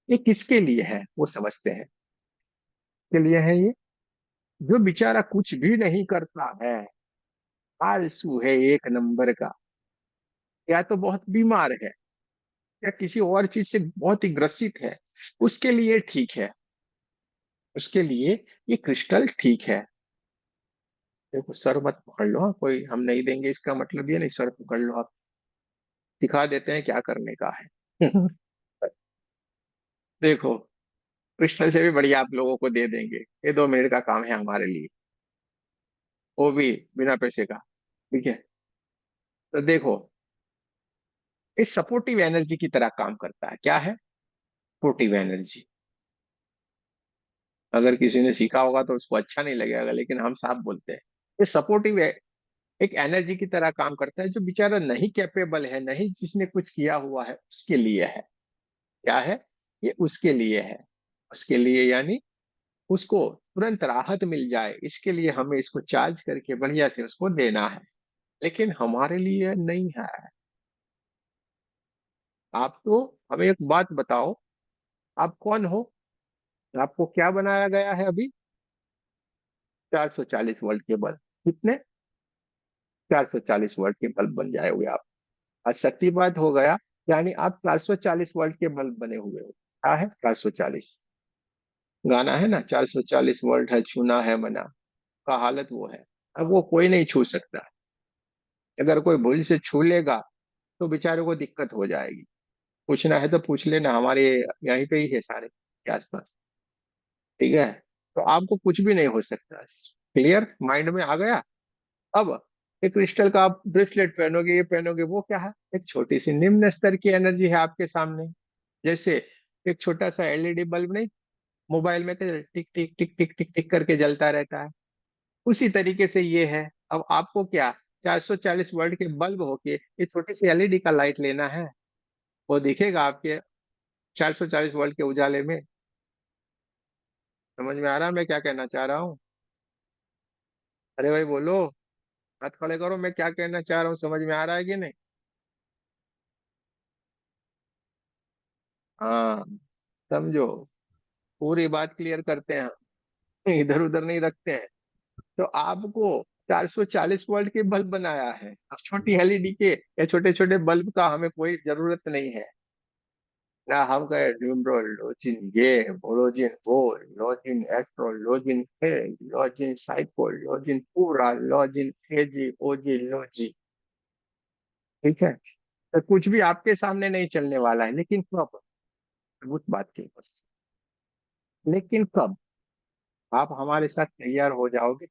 ये किसके लिए है वो समझते हैं, के लिए है ये, जो बेचारा कुछ भी नहीं करता है, आलसू है एक नंबर का, या तो बहुत बीमार है, या किसी और चीज से बहुत ही ग्रसित है, उसके लिए ठीक है, उसके लिए ये क्रिस्टल ठीक है। देखो सर मत पकड़ लो, हाँ, कोई हम नहीं देंगे इसका मतलब ये नहीं, सर पकड़ लो आप, दिखा देते हैं क्या करने का है। देखो क्रिस्टल से भी बढ़िया आप लोगों को दे देंगे, ये 2 मिनट का काम है हमारे लिए, वो भी बिना पैसे का। ठीक है, तो देखो, ये सपोर्टिव एनर्जी की तरह काम करता है। क्या है? Supportive energy. अगर किसी ने सीखा होगा तो उसको अच्छा नहीं लगेगा, लेकिन हम साफ बोलते हैं, ये सपोर्टिव एक एनर्जी की तरह काम करता है, जो बेचारा नहीं कैपेबल है, नहीं जिसने कुछ किया हुआ है, उसके लिए है। क्या है? ये उसके लिए है, उसके लिए यानी उसको तुरंत राहत मिल जाए, इसके लिए हमें इसको चार्ज करके बढ़िया से उसको देना है। लेकिन हमारे लिए नहीं है। आप तो हमें एक बात बताओ, आप कौन हो? आपको क्या बनाया गया है अभी? 440 वोल्ट के बल्ब। कितने? 440 वोल्ट के बल्ब बन जाओगे आप। आज सच्ची बात हो गया, यानी आप 440 वोल्ट के बल्ब बने हुए हो। क्या है 440? गाना है ना, 440 वोल्ट है छूना है मना, का हालत वो है। अब वो कोई नहीं छू सकता। अगर कोई भूल से छू लेगा तो बेचारे को दिक्कत हो जाएगी। पूछना है तो पूछ लेना, हमारे यहीं पे ही है सारे के आसपास। ठीक है? तो आपको कुछ भी नहीं हो सकता। क्लियर माइंड में आ गया? अब एक क्रिस्टल का आप ब्रेसलेट पहनोगे, ये पहनोगे, वो क्या है? एक छोटी सी निम्न स्तर की एनर्जी है आपके सामने। जैसे एक छोटा सा एलईडी बल्ब नहीं, मोबाइल में टिक टिक टिक टिक टिक टिक करके जलता रहता है, उसी तरीके से ये है। अब आपको क्या, 440 वोल्ट के बल्ब होके ये छोटी सी एलईडी का लाइट लेना है, वो दिखेगा आपके 440 वोल्ट के उजाले में। समझ में आ रहा है मैं क्या कहना चाह रहा हूँ? अरे भाई बोलो, हाथ खड़े करो, मैं क्या कहना चाह रहा हूँ समझ में आ रहा है कि नहीं? हाँ, समझो, पूरी बात क्लियर करते हैं, इधर उधर नहीं रखते हैं। तो आपको 440 वोल्ट के बल्ब बनाया है, अब छोटी एलईडी के या छोटे छोटे बल्ब का हमें कोई जरूरत नहीं है ना। हम कहे न्यूमरोलॉजिन ये, बोलोजिन वो, लॉजिन एस्ट्रो, लॉजिन है, लॉजिन साइको, लॉजिन पूरा, लॉजिन एजी ओजी लॉजी। ठीक है? तो कुछ भी आपके सामने नहीं चलने वाला है, लेकिन कब? उस बात की बस। लेकिन कब आप हमारे साथ तैयार हो जाओगे?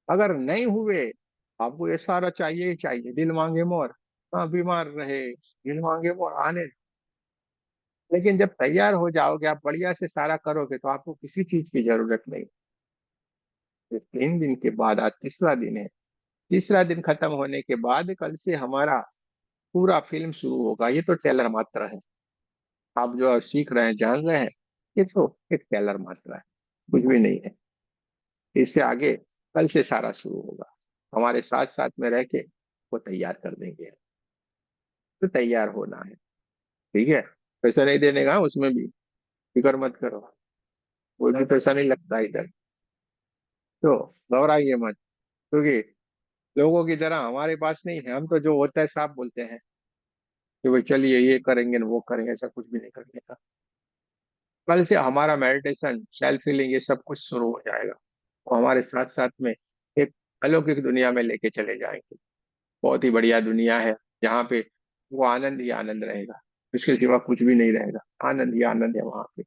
अगर नहीं हुए, आपको ये सारा चाहिए ही चाहिए, दिल मांगे मोर, हाँ बीमार रहे, दिल मांगे मोर आने। लेकिन जब तैयार हो जाओगे, आप बढ़िया से सारा करोगे, तो आपको किसी चीज की जरूरत नहीं। इस 3 दिन के बाद आज तीसरा दिन है। तीसरा दिन खत्म होने के बाद कल से हमारा पूरा फिल्म शुरू होगा। ये तो ट्रेलर मात्र है। आप जो सीख रहे हैं, जान रहे हैं, ये तो एक ट्रेलर मात्र है, कुछ भी नहीं है। इससे आगे कल से सारा शुरू होगा। हमारे साथ साथ में रह के वो तैयार कर देंगे। तो तैयार होना है। ठीक है? पैसा नहीं देने का उसमें भी फिक्र मत करो, कोई भी पैसा नहीं लगता इधर। तो घबराइए मत, क्योंकि लोगों की तरह हमारे पास नहीं है। हम तो जो होता है साफ बोलते हैं कि भाई चलिए ये करेंगे न वो करेंगे, ऐसा कुछ भी नहीं करने का। कल से हमारा मेडिटेशन, सेल्फ हीलिंग, ये सब कुछ शुरू हो जाएगा। वो हमारे साथ साथ में एक अलौकिक दुनिया में लेके चले जाएंगे। बहुत ही बढ़िया दुनिया है, जहाँ पे वो आनंद ही आनंद रहेगा, इसके सिवा कुछ भी नहीं रहेगा। आनंद ही आनंद है वहां पे।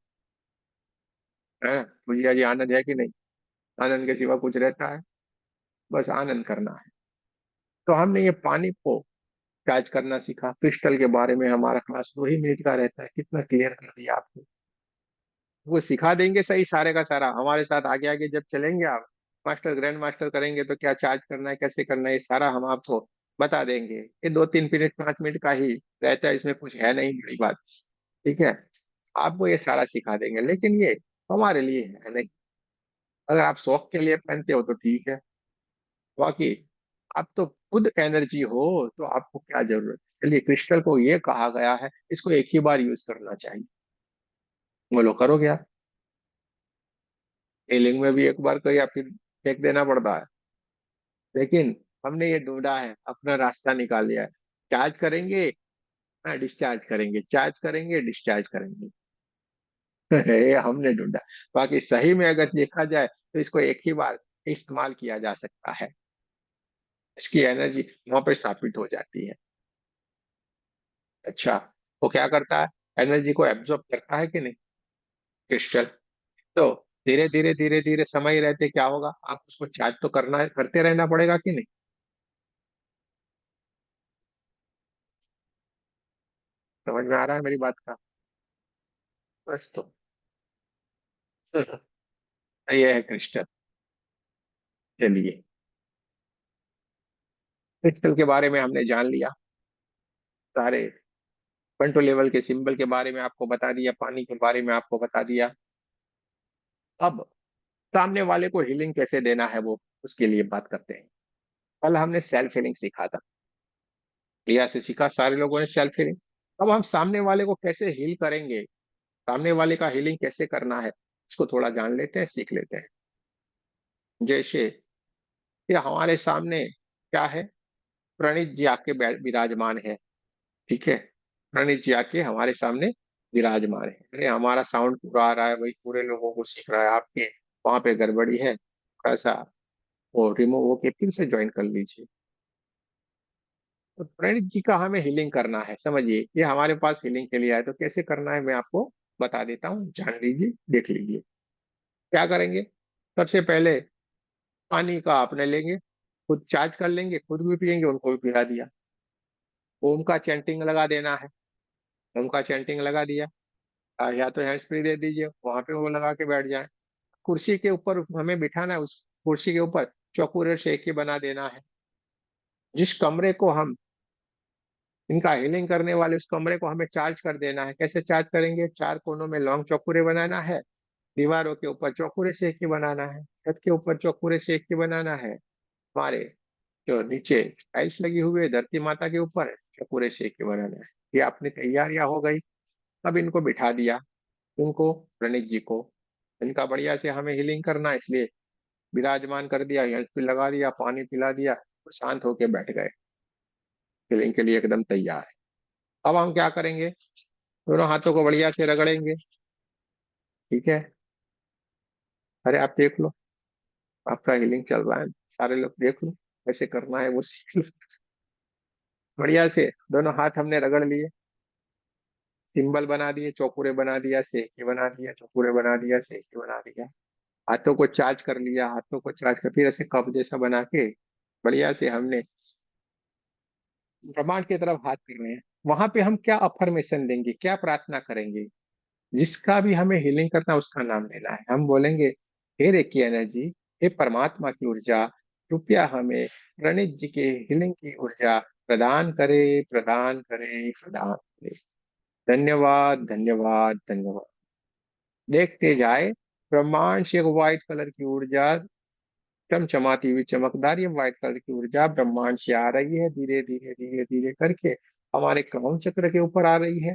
है ना भैया जी? आनंद है कि नहीं? आनंद के सिवा कुछ रहता है? बस आनंद करना है। तो हमने ये पानी को चार्ज करना सीखा। क्रिस्टल के बारे में हमारा क्लास 2 ही मिनट का रहता है, कितना क्लियर कर दिया आपको। वो सिखा देंगे सही सारे का सारा। हमारे साथ आगे आगे जब चलेंगे आप, मास्टर ग्रैंड मास्टर करेंगे, तो क्या चार्ज करना है, कैसे करना है, ये सारा हम आपको बता देंगे। ये 2-3 मिनट 5 मिनट का ही रहता है, इसमें कुछ है नहीं बड़ी बात। ठीक है? आपको ये सारा सिखा देंगे, लेकिन ये हमारे लिए है नहीं। अगर आप शौक के लिए पहनते हो तो ठीक है, बाकी आप तो खुद एनर्जी हो, तो आपको क्या जरूरत है? चलिए, क्रिस्टल को ये कहा गया है इसको एक ही बार यूज करना चाहिए। बोलो, करोगे आप? हीलिंग में भी एक बार को या फिर फेंक देना पड़ता है। लेकिन हमने ये ढूंढा है, अपना रास्ता निकाल लिया है। चार्ज करेंगे, हाँ डिस्चार्ज करेंगे, चार्ज करेंगे, डिस्चार्ज करेंगे। ये हमने ढूंढा। बाकी सही में अगर देखा जाए तो इसको एक ही बार इस्तेमाल किया जा सकता है। इसकी एनर्जी वहां पर स्थापित हो जाती है। अच्छा, वो क्या करता है? एनर्जी को एब्जॉर्ब करता है कि नहीं क्रिस्टल? तो धीरे धीरे धीरे धीरे समय रहते क्या होगा, आप उसको चार्ज तो करना है, करते रहना पड़ेगा कि नहीं? समझ में आ रहा है मेरी बात का? बस तो ये है क्रिस्टल। चलिए, क्रिस्टल के बारे में हमने जान लिया, सारे क्वांटम लेवल के सिंबल के बारे में आपको बता दिया, पानी के बारे में आपको बता दिया। अब सामने वाले को हीलिंग कैसे देना है वो उसके लिए बात करते हैं। कल हमने सेल्फ हीलिंग सीखा था, क्रिया से सीखा सारे लोगों ने सेल्फ हीलिंग। अब हम सामने वाले को कैसे हील करेंगे, सामने वाले का हीलिंग कैसे करना है, इसको थोड़ा जान लेते हैं, सीख लेते हैं। जैसे ये हमारे सामने क्या है, प्रणीत जी आके विराजमान है। ठीक है, प्रणीत जी आके हमारे सामने विराजमान है। अरे हमारा साउंड पूरा आ रहा है, वही पूरे लोगों को सीख रहा है, आपके वहां पे गड़बड़ी है, ऐसा वो रिमूव होके फिर से ज्वाइन कर लीजिए। तो प्रणीत जी का हमें हीलिंग करना है, समझिए ये हमारे पास हीलिंग के लिए आए, तो कैसे करना है मैं आपको बता देता हूँ, जान लीजिए, देख लीजिए। क्या करेंगे, सबसे पहले पानी का आपने लेंगे, खुद चार्ज कर लेंगे, खुद भी पियेंगे, उनको भी पिला दिया। ओम का चैंटिंग लगा देना है, ओम का चैंटिंग लगा दिया। या तो हैंड्स फ्री दे दीजिए, वहां पे वो लगा के बैठ जाए। कुर्सी के ऊपर हमें बिठाना है, उस कुर्सी के ऊपर चौकोर शेक ही बना देना है। जिस कमरे को हम इनका हीलिंग करने वाले, उस कमरे को हमें चार्ज कर देना है। कैसे चार्ज करेंगे, चार कोनों में लॉन्ग चौकुरे बनाना है, दीवारों के ऊपर चौकुरे शेक ही बनाना है, छत के ऊपर चौकुरे शेक ही बनाना है, हमारे जो नीचे टाइल्स लगी हुई है धरती माता के ऊपर चौकुरे शेक ही बनाना है। ये अपनी तैयारियां हो गई। अब इनको बिठा दिया, उनको, प्रणीत जी को, इनका बढ़िया से हमें हीलिंग करना है, इसलिए विराजमान कर दिया, यंत्र पे लगा दिया, पानी पिला दिया, तो शांत होके बैठ गए, हीलिंग के लिए एकदम तैयार है। अब हम क्या करेंगे, दोनों हाथों को बढ़िया से रगड़ेंगे। ठीक है, अरे आप देख लो, आपका हीलिंग चल रहा है, सारे लोग देख लो कैसे करना है वो सीख लो। बढ़िया से दोनों हाथ हमने रगड़ लिए, सिंबल बना दिए, चौकुरे बना दिया, सेके बना दिया, चौकुरे बना दिया, सेके बना दिया। हाथों को चार्ज कर लिया, हाथों को चार्ज कर फिर ऐसे कप जैसा बना के बढ़िया से हमने ब्रह्मांड की तरफ हाथ कर रहे हैं। वहां पे हम क्या अफर्मेशन देंगे, क्या प्रार्थना करेंगे, जिसका भी हमें हीलिंग करना है उसका नाम लेना है। हम बोलेंगे, हे रेकी एनर्जी, हे परमात्मा की ऊर्जा, कृपया हमें प्रणीत जी के हीलिंग की ऊर्जा प्रदान करे, प्रदान करे, प्रदान करे। धन्यवाद, धन्यवाद, धन्यवाद। देखते जाए, ब्रह्मांड से एक व्हाइट कलर की ऊर्जा, चमचमाती हुई चमकदार ये व्हाइट कलर की ऊर्जा ब्रह्मांड से आ रही है, धीरे धीरे धीरे धीरे करके हमारे क्राउन चक्र के ऊपर आ रही है।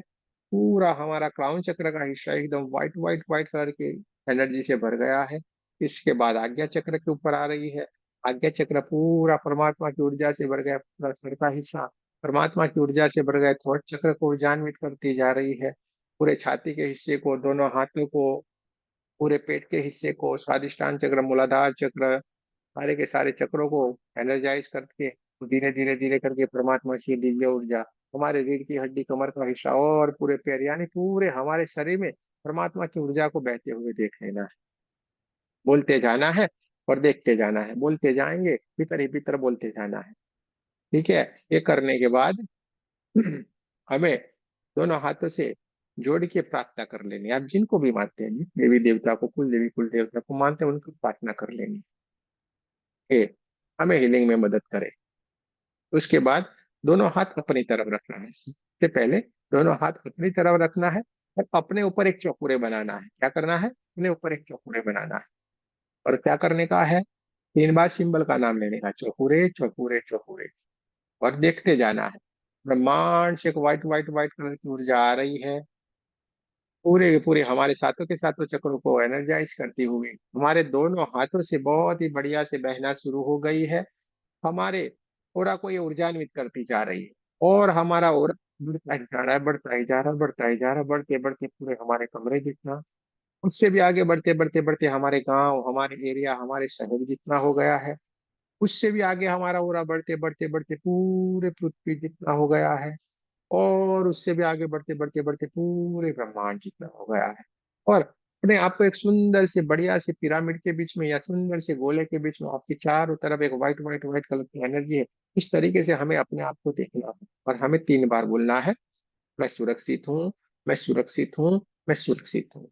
पूरा हमारा क्राउन चक्र का हिस्सा एकदम व्हाइट व्हाइट व्हाइट कलर की एनर्जी से भर गया है। इसके बाद आज्ञा चक्र के ऊपर आ रही है। आज्ञा चक्र पूरा परमात्मा की ऊर्जा से भर गया, पूरा सर का हिस्सा परमात्मा की ऊर्जा से भर गया। थॉट चक्र को ऊर्जान्वित करती जा रही है। पूरे छाती के हिस्से को, दोनों हाथों को, पूरे पेट के हिस्से को, स्वादिष्टान चक्र, मूलाधार चक्र, सारे के सारे चक्रों को एनर्जाइज करके धीरे धीरे धीरे करके परमात्मा की दिव्य ऊर्जा हमारे रीढ़ की हड्डी, कमर का हिस्सा और पूरे पैर, यानी पूरे हमारे शरीर में परमात्मा की ऊर्जा को बहते हुए देख लेना है। बोलते जाना है और देखते जाना है, बोलते जाएंगे, भीतर ही भीतर बोलते जाना है। ठीक है, ये करने के बाद हमें दोनों हाथों से जोड़ के प्रार्थना कर लेनी है। आप जिनको भी मानते हैं, देवी देवता को, कुल देवी कुल देवता को मानते हैं, उनको प्रार्थना कर लेनी है, हमें हीलिंग में मदद करे। उसके बाद दोनों हाथ अपनी तरफ रखना है, सबसे पहले दोनों हाथ अपनी तरफ रखना है और अपने ऊपर एक चौकुरे बनाना है। क्या करना है, अपने ऊपर एक चौकुरे बनाना है। और क्या करने का है, 3 बार सिंबल का नाम लेने का, चौकुरे चौकुरे चौकुरे, और देखते जाना है। ब्रह्मांड से एक व्हाइट व्हाइट व्हाइट कलर की ऊर्जा आ रही है, पूरे के पूरे हमारे सातों के सातों चक्रों को एनर्जाइज करती हुई हमारे दोनों हाथों से बहुत ही बढ़िया से बहना शुरू हो गई है। हमारे ओरा को ये ऊर्जान्वित करती जा रही है, और हमारा ओरा बढ़ता ही जा रहा है, बढ़ता ही जा रहा है, बढ़ता ही जा रहा है, बढ़ते बढ़ते पूरे हमारे कमरे जितना, उससे भी आगे बढ़ते बढ़ते बढ़ते हमारे गांव, हमारे एरिया, हमारे शहर जितना हो गया है। उससे भी आगे हमारा ओरा बढ़ते बढ़ते बढ़ते पूरे पृथ्वी जितना हो गया है। और उससे भी आगे बढ़ते बढ़ते बढ़ते पूरे ब्रह्मांड जितना हो गया है। और अपने आप को एक सुंदर से बढ़िया से पिरामिड के बीच में या सुंदर से गोले के बीच में आपके चारों तरफ एक व्हाइट व्हाइट व्हाइट कलर की एनर्जी है। इस तरीके से हमें अपने आप को देखना है और हमें 3 बार बोलना है, मैं सुरक्षित हूँ, मैं सुरक्षित हूँ, मैं सुरक्षित हूँ।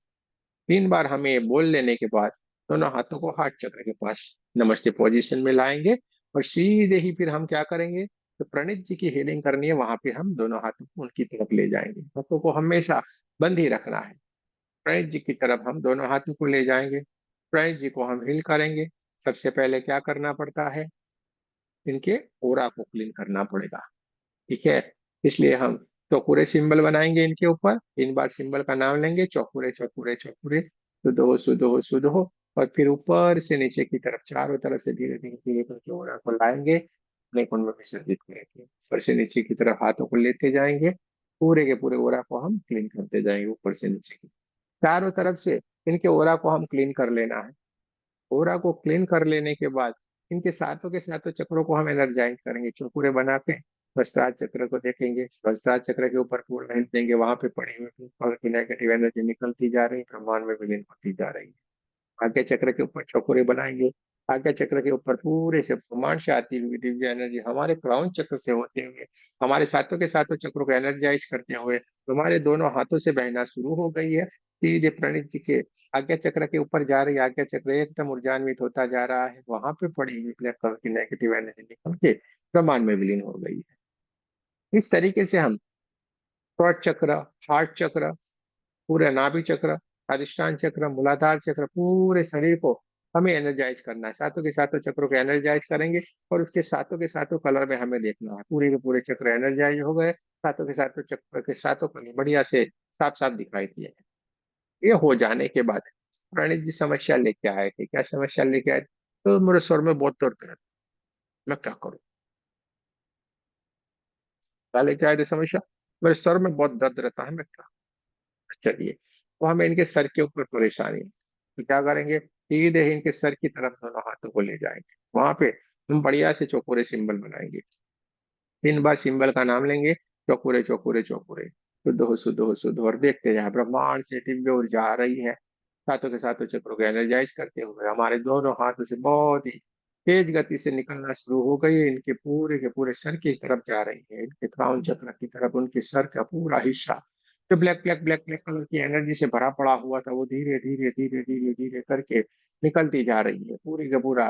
3 बार हमें ये बोल लेने के बाद दोनों हाथों को हार्ट चक्र के पास नमस्ते पोजीशन में लाएंगे। और सीधे ही फिर हम क्या करेंगे, तो प्रणीत जी की हीलिंग करनी है, वहां पे हम दोनों हाथों को उनकी तरफ ले जाएंगे, हाथों को हमेशा बंद ही रखना है। प्रणीत जी की तरफ हम दोनों हाथों को ले जाएंगे। प्रणीत जी को हम हील करेंगे। सबसे पहले क्या करना पड़ता है, इनके ओरा को क्लीन करना पड़ेगा। ठीक है, इसलिए हम चौकुरे सिंबल बनाएंगे इनके ऊपर, 3 बार सिंबल का नाम लेंगे, चौकुरे चौकुरे चौकुरे, शुद्ध हो शुद्ध हो शुद्ध हो। और फिर ऊपर से नीचे की तरफ चारों तरफ से धीरे धीरे धीरे करके ओरा को लाएंगे, अपने कुंड में विसर्जित करेंगे। ऊपर से नीचे की तरफ हाथों को लेते जाएंगे, पूरे के पूरे ओरा को हम क्लीन करते जाएंगे ऊपर से नीचे की चारों तरफ से। इनके ओरा को हम क्लीन कर लेना है। ओरा को क्लीन कर लेने के बाद इनके सातों के सातों चक्रों को हम एनर्जाइज करेंगे, चौकुरे बना के सहस्त्रार चक्र को देखेंगे, सहस्त्रार चक्र के ऊपर पूर्ण हिल देंगे, वहां पे पड़ी हुई की नेगेटिव एनर्जी निकलती जा रही है, ब्रह्मांड में विलीन होती जा रही है। आज्ञा चक्र के ऊपर चौकुरे बनाएंगे, आज्ञा चक्र के ऊपर पूरे से ब्रह्मांड से आती हुई दिव्य एनर्जी हमारे क्राउन चक्र से होते हुए हमारे सातों के सातों चक्रों को एनर्जाइज करते हुए हमारे दोनों हाथों से बहना शुरू हो गई है। सीधे प्रणीत जी के आज्ञा चक्र के ऊपर जा रही है, आज्ञा चक्र एकदम ऊर्जान्वित होता जा रहा है, वहां पे पड़ी हुई ब्लैक कलर की नेगेटिव एनर्जी निकल के ब्रह्मांड में विलीन हो गई है। इस तरीके से हम थ्रोट चक्र, हार्ट चक्र, पूरे नाभि चक्र, अधिष्ठान चक्र, मूलाधार चक्र, पूरे शरीर को हमें एनर्जाइज करना है। सातों के सातों चक्रों को एनर्जाइज करेंगे और उसके सातों के सातों कलर में हमें देखना है। पूरे के पूरे चक्र एनर्जाइज हो गए, सातों के सातों चक्र के सातों कलर बढ़िया से साफ साफ दिखाई दिए। ये हो जाने के बाद प्रणीत जी समस्या लेके आए थे। क्या समस्या लेके आए? तो मेरे स्वर में बहुत दर्द रहता, मैं क्या करूं? क्या लेके आए थे समस्या? मेरे सर में बहुत दर्द रहता है, मैं क्या? चलिए, तो हमें इनके सर के ऊपर परेशानी है, तो क्या करेंगे, सीधे ही इनके सर की तरफ दोनों हाथों को ले जाएंगे, वहां पे हम बढ़िया से चौकोरे सिंबल बनाएंगे। 3 बार सिंबल का नाम लेंगे, चौकुरे चौकुरे चौकुरे, शुद्ध हो शुद्ध हो शुद्ध हो, और देखते जाए ब्रह्मांड से दिव्य ऊर्जा आ रही है। सातों के सातों चक्रों को एनर्जाइज करते हुए हमारे दोनों हाथों से बहुत ही तेज गति से निकलना शुरू हो गई है, इनके पूरे के पूरे सर की तरफ जा रही है, इनके क्राउन चक्र की तरफ। उनके सर का पूरा हिस्सा जो black black black black colour की एनर्जी से भरा पड़ा हुआ था, वो धीरे धीरे धीरे धीरे धीरे करके निकलती जा रही है। पूरी का पूरा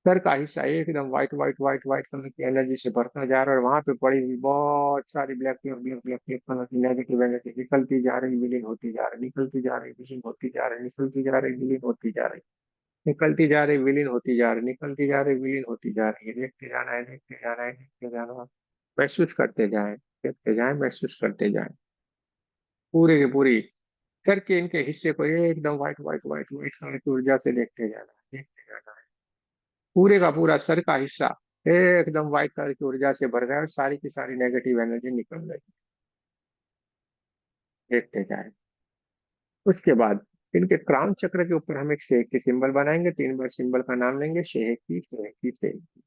सर का हिस्सा एकदम white white white white colour की एनर्जी से भरता जा रहा है, और वहां पे पड़ी हुई बहुत सारी black black black black black colour की नेगेटिव एनर्जी निकलती जा रही, विलीन होती जा रही, निकलती जा रही, विलीन होती जा रही, निकलती जा रही, विलीन होती जा रही, निकलती जा रही, विलीन होती जा रही, निकलती जा रही, विलीन होती जा रही है। देखते जाना है, देखते जाना है, देखते जाना है, महसूस करते जाए, देखते जाए, महसूस करते जाए, पूरे की पूरी करके इनके हिस्से को एकदम white white white white colour की ऊर्जा से देखते जाना है, देखते जाना है। पूरे का पूरा सर का हिस्सा एकदम व्हाइट कलर की ऊर्जा से भर गया और सारी की सारी नेगेटिव एनर्जी निकल गई। देखते जाए। उसके बाद इनके क्राउन चक्र के ऊपर हम एक शेख की सिंबल बनाएंगे, 3 बार सिंबल का नाम लेंगे, शेख की शेख की शेख की।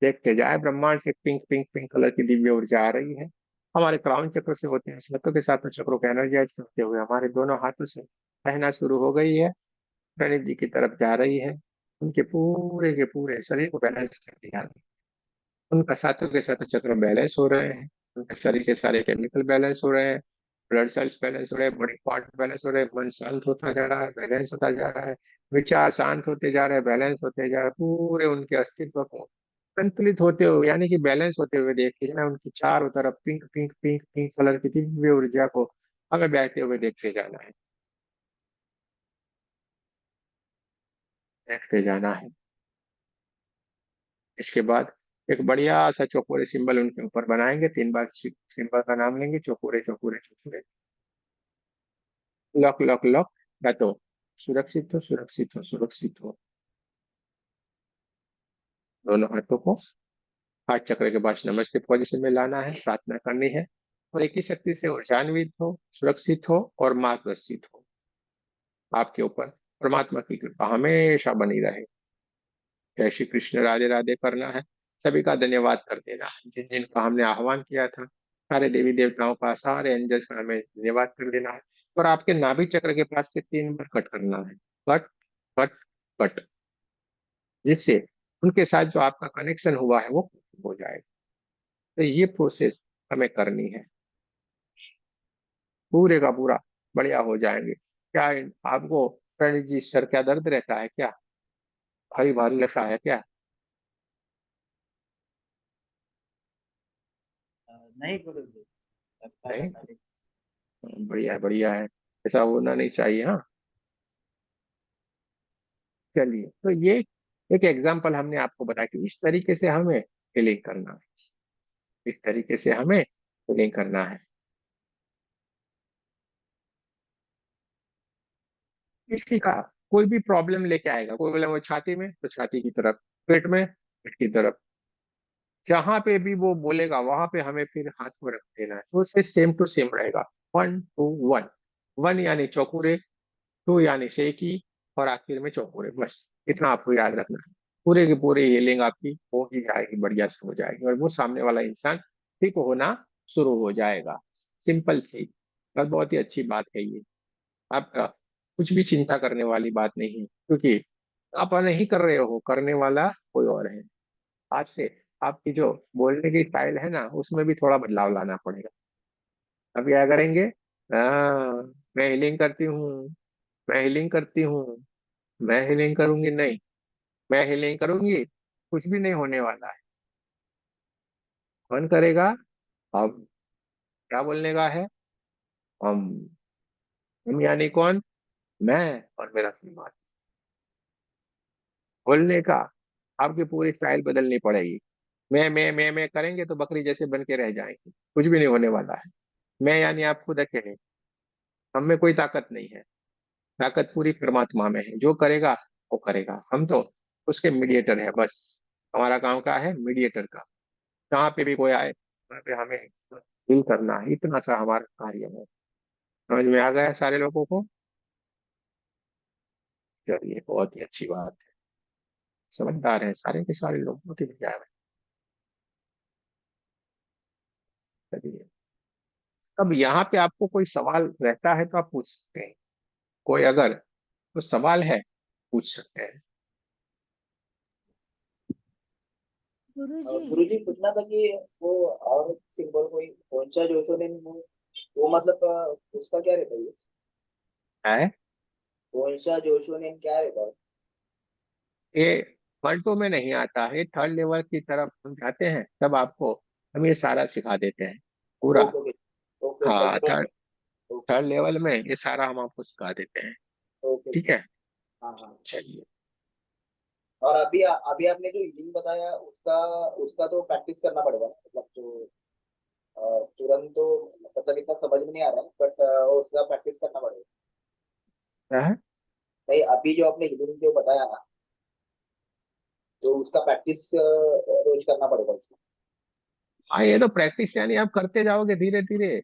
देखते जाए ब्रह्मांड से पिंक पिंक पिंक कलर की दिव्य ऊर्जा आ रही है, हमारे क्राउन चक्र से होते हैं सातों के सातों चक्रों को एनर्जाइज करते हुए हमारे दोनों हाथों से बहना शुरू हो गई है, प्रणीत जी की तरफ जा रही है। उनके पूरे के पूरे शरीर को बैलेंस करती जा रही है, उनका सातों के सातों चक्र बैलेंस हो रहे हैं, उनके शरीर के सारे केमिकल बैलेंस हो रहे हैं, ब्लड सेल्स बैलेंस हो रहे हैं, बॉडी पार्ट बैलेंस हो रहे हैं, मन शांत होता जा रहा है, बैलेंस होता जा रहा है, विचार शांत होते जा रहे हैं, बैलेंस होते जा रहे हैं, पूरे उनके अस्तित्व को संतुलित होते हुए यानी कि बैलेंस होते हुए देखते जाना, उनकी चारों तरफ pink pink pink pink colour की दिव्य ऊर्जा को हमें बहते हुए देखते जाना है, देखते जाना है। इसके बाद एक बढ़िया सा चौकोरे सिंबल उनके ऊपर बनाएंगे, 3 बार सिंबल का नाम लेंगे, चौकोरे चौकोरे चौकोरे, लॉक लॉक लॉक, बतो, सुरक्षित हो सुरक्षित हो सुरक्षित हो। दोनों हाथों को हाथ चक्र के पास नमस्ते पोजीशन में लाना है, प्रार्थना करनी है और एक ही शक्ति से ऊर्जान्वित हो, सुरक्षित हो और मार्गदर्शित हो। आपके ऊपर परमात्मा की कृपा हमेशा बनी रहे। जय श्री कृष्ण, राधे राधे करना है, सभी का धन्यवाद कर देना है, जिन जिनका हमने आह्वान किया था, सारे देवी देवताओं का, सारे एंजल्स का हमें धन्यवाद कर देना है। और आपके नाभि चक्र के पास से 3 बार कट करना है, कट कट कट, जिससे उनके साथ जो आपका कनेक्शन हुआ है वो हो जाएगा। तो ये प्रोसेस हमें करनी है, पूरे का पूरा बढ़िया हो जाएंगे। क्या आपको प्रणीत जी सर क्या दर्द रहता है क्या? भारी भारी लगता है क्या? नहीं गुरु जी, लगता है नहीं, खाली। बढ़िया है बढ़िया है, ऐसा होना नहीं चाहिए। हाँ, चलिए, तो ये एक एग्जाम्पल हमने आपको बताया कि इस तरीके से हमें हीलिंग करना है, इस तरीके से हमें हीलिंग करना है। किसी का कोई भी प्रॉब्लम लेके आएगा, कोई बोले वो छाती में तो छाती की तरफ, पेट में पेट की तरफ, जहां पे भी वो बोलेगा वहां पे हमें फिर हाथ में रख देना है, तो उससे सेम टू सेम रहेगा। 1 2 1, 1 यानी चौकुरे, 2 यानी सेकी, और आखिर में चौकुरे, बस इतना आपको याद रखना है। पूरे की पूरी हीलिंग आपकी हो ही जाएगी, बढ़िया से हो जाएगी, और वो सामने वाला इंसान ठीक होना शुरू हो जाएगा। सिंपल सी और बहुत ही अच्छी बात है ये। आपका कुछ भी चिंता करने वाली बात नहीं है, क्योंकि आप नहीं कर रहे हो, करने वाला कोई और है। आज से आपकी जो बोलने की स्टाइल है ना, उसमें भी थोड़ा बदलाव लाना पड़ेगा। अब क्या करेंगे? हाँ, मैं हीलिंग करती हूँ, मैं हीलिंग करती हूँ, मैं हीलिंग करूंगी नहीं, मैं हीलिंग करूंगी, कुछ भी नहीं होने वाला है। कौन करेगा? अब क्या बोलने का है? हम। हम यानी कौन? मैं और मेरा श्रीमान। बोलने का आपकी पूरी स्टाइल बदलनी पड़ेगी। मैं करेंगे तो बकरी जैसे बन के रह जाएंगे, कुछ भी नहीं होने वाला है। मैं यानी आप खुद अकेले, हम में कोई ताकत नहीं है, ताकत पूरी परमात्मा में है, जो करेगा वो करेगा, हम तो उसके मीडिएटर है बस। हमारा काम क्या है? मीडिएटर का। जहाँ पे भी कोई आए वहाँ पे हमें डील करना है, इतना सा हमारा कार्य है। समझ में आ गया सारे लोगों को? चलिए, बहुत ही अच्छी बात है, समझदार है सारे के सारे लोग, बहुत ही बढ़िया है। चलिए, अब यहाँ पे आपको कोई सवाल रहता है तो आप पूछ सकते हैं, कोई अगर तो सवाल है, पूछ सकते हैं। गुरुजी। गुरुजी पूछना था कि वो और सिंबल कोई पोंचा जोशोनेन वो मतलब उसका क्या रहता है? है पोंचा जोशोनेन क्या रहता है? ये वर्डों में नहीं आता है, थर्ड लेवल की तरफ हम जाते हैं तब आपको हम ये सारा सिखा देते हैं पूरा। ओके ओके ओके ओके हाँ, understood. Third okay third level में ये सारा हम आपको सिखा देते हैं। ओके। ठीक है, हाँ हाँ। चलिए। और अभी अभी आपने जो हीलिंग बताया उसका उसका तो प्रैक्टिस करना पड़ेगा ना? मतलब जो तुरंत तो मतलब इतना समझ में नहीं आ रहा है बट उसका प्रैक्टिस करना पड़ेगा। क्या है? नहीं अभी जो आपने हीलिंग जो बताया ना तो उसका प्रैक्टिस रोज करना पड़ेगा उसका। हाँ, ये तो प्रैक्टिस यानी आप करते जाओगे धीरे धीरे,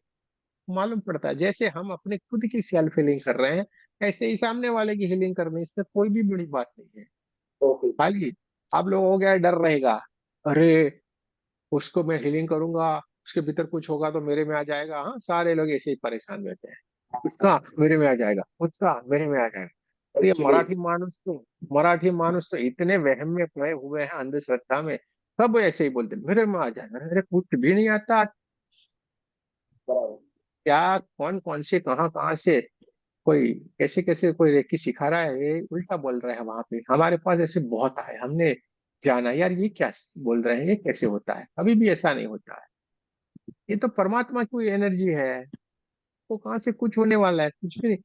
मालूम पड़ता है। जैसे हम अपने खुद की सेल्फ हीलिंग कर रहे हैं, ऐसे ही सामने वाले की हीलिंग करनी, इसमें कोई भी बड़ी बात नहीं है। ओके। खाली आप लोगों को क्या डर रहेगा, अरे उसको मैं हीलिंग करूंगा, उसके भीतर कुछ होगा तो मेरे में आ जाएगा। हाँ, सारे लोग ऐसे ही परेशान रहते हैं, उसका मेरे में आ जाएगा, उसका मेरे में आ जाएगा। और ये एक्चुअली मराठी मानुस तो इतने वहम में पड़े हुए हैं, अंधश्रद्धा में। सब ऐसे ही बोलते हैं, मेरे में आ जाएगा, अरे कुछ भी नहीं आता। बराबर। क्या कौन कौन से कहाँ कहाँ से कोई कैसे कैसे कोई रेकी सिखा रहा है, ये उल्टा बोल रहे हैं। वहां पे हमारे पास ऐसे बहुत आए, हमने जाना यार ये क्या बोल रहे हैं, ये कैसे होता है, कभी भी ऐसा नहीं होता है। ये तो परमात्मा की एनर्जी है, वो कहाँ से कुछ होने वाला है, कुछ भी नहीं।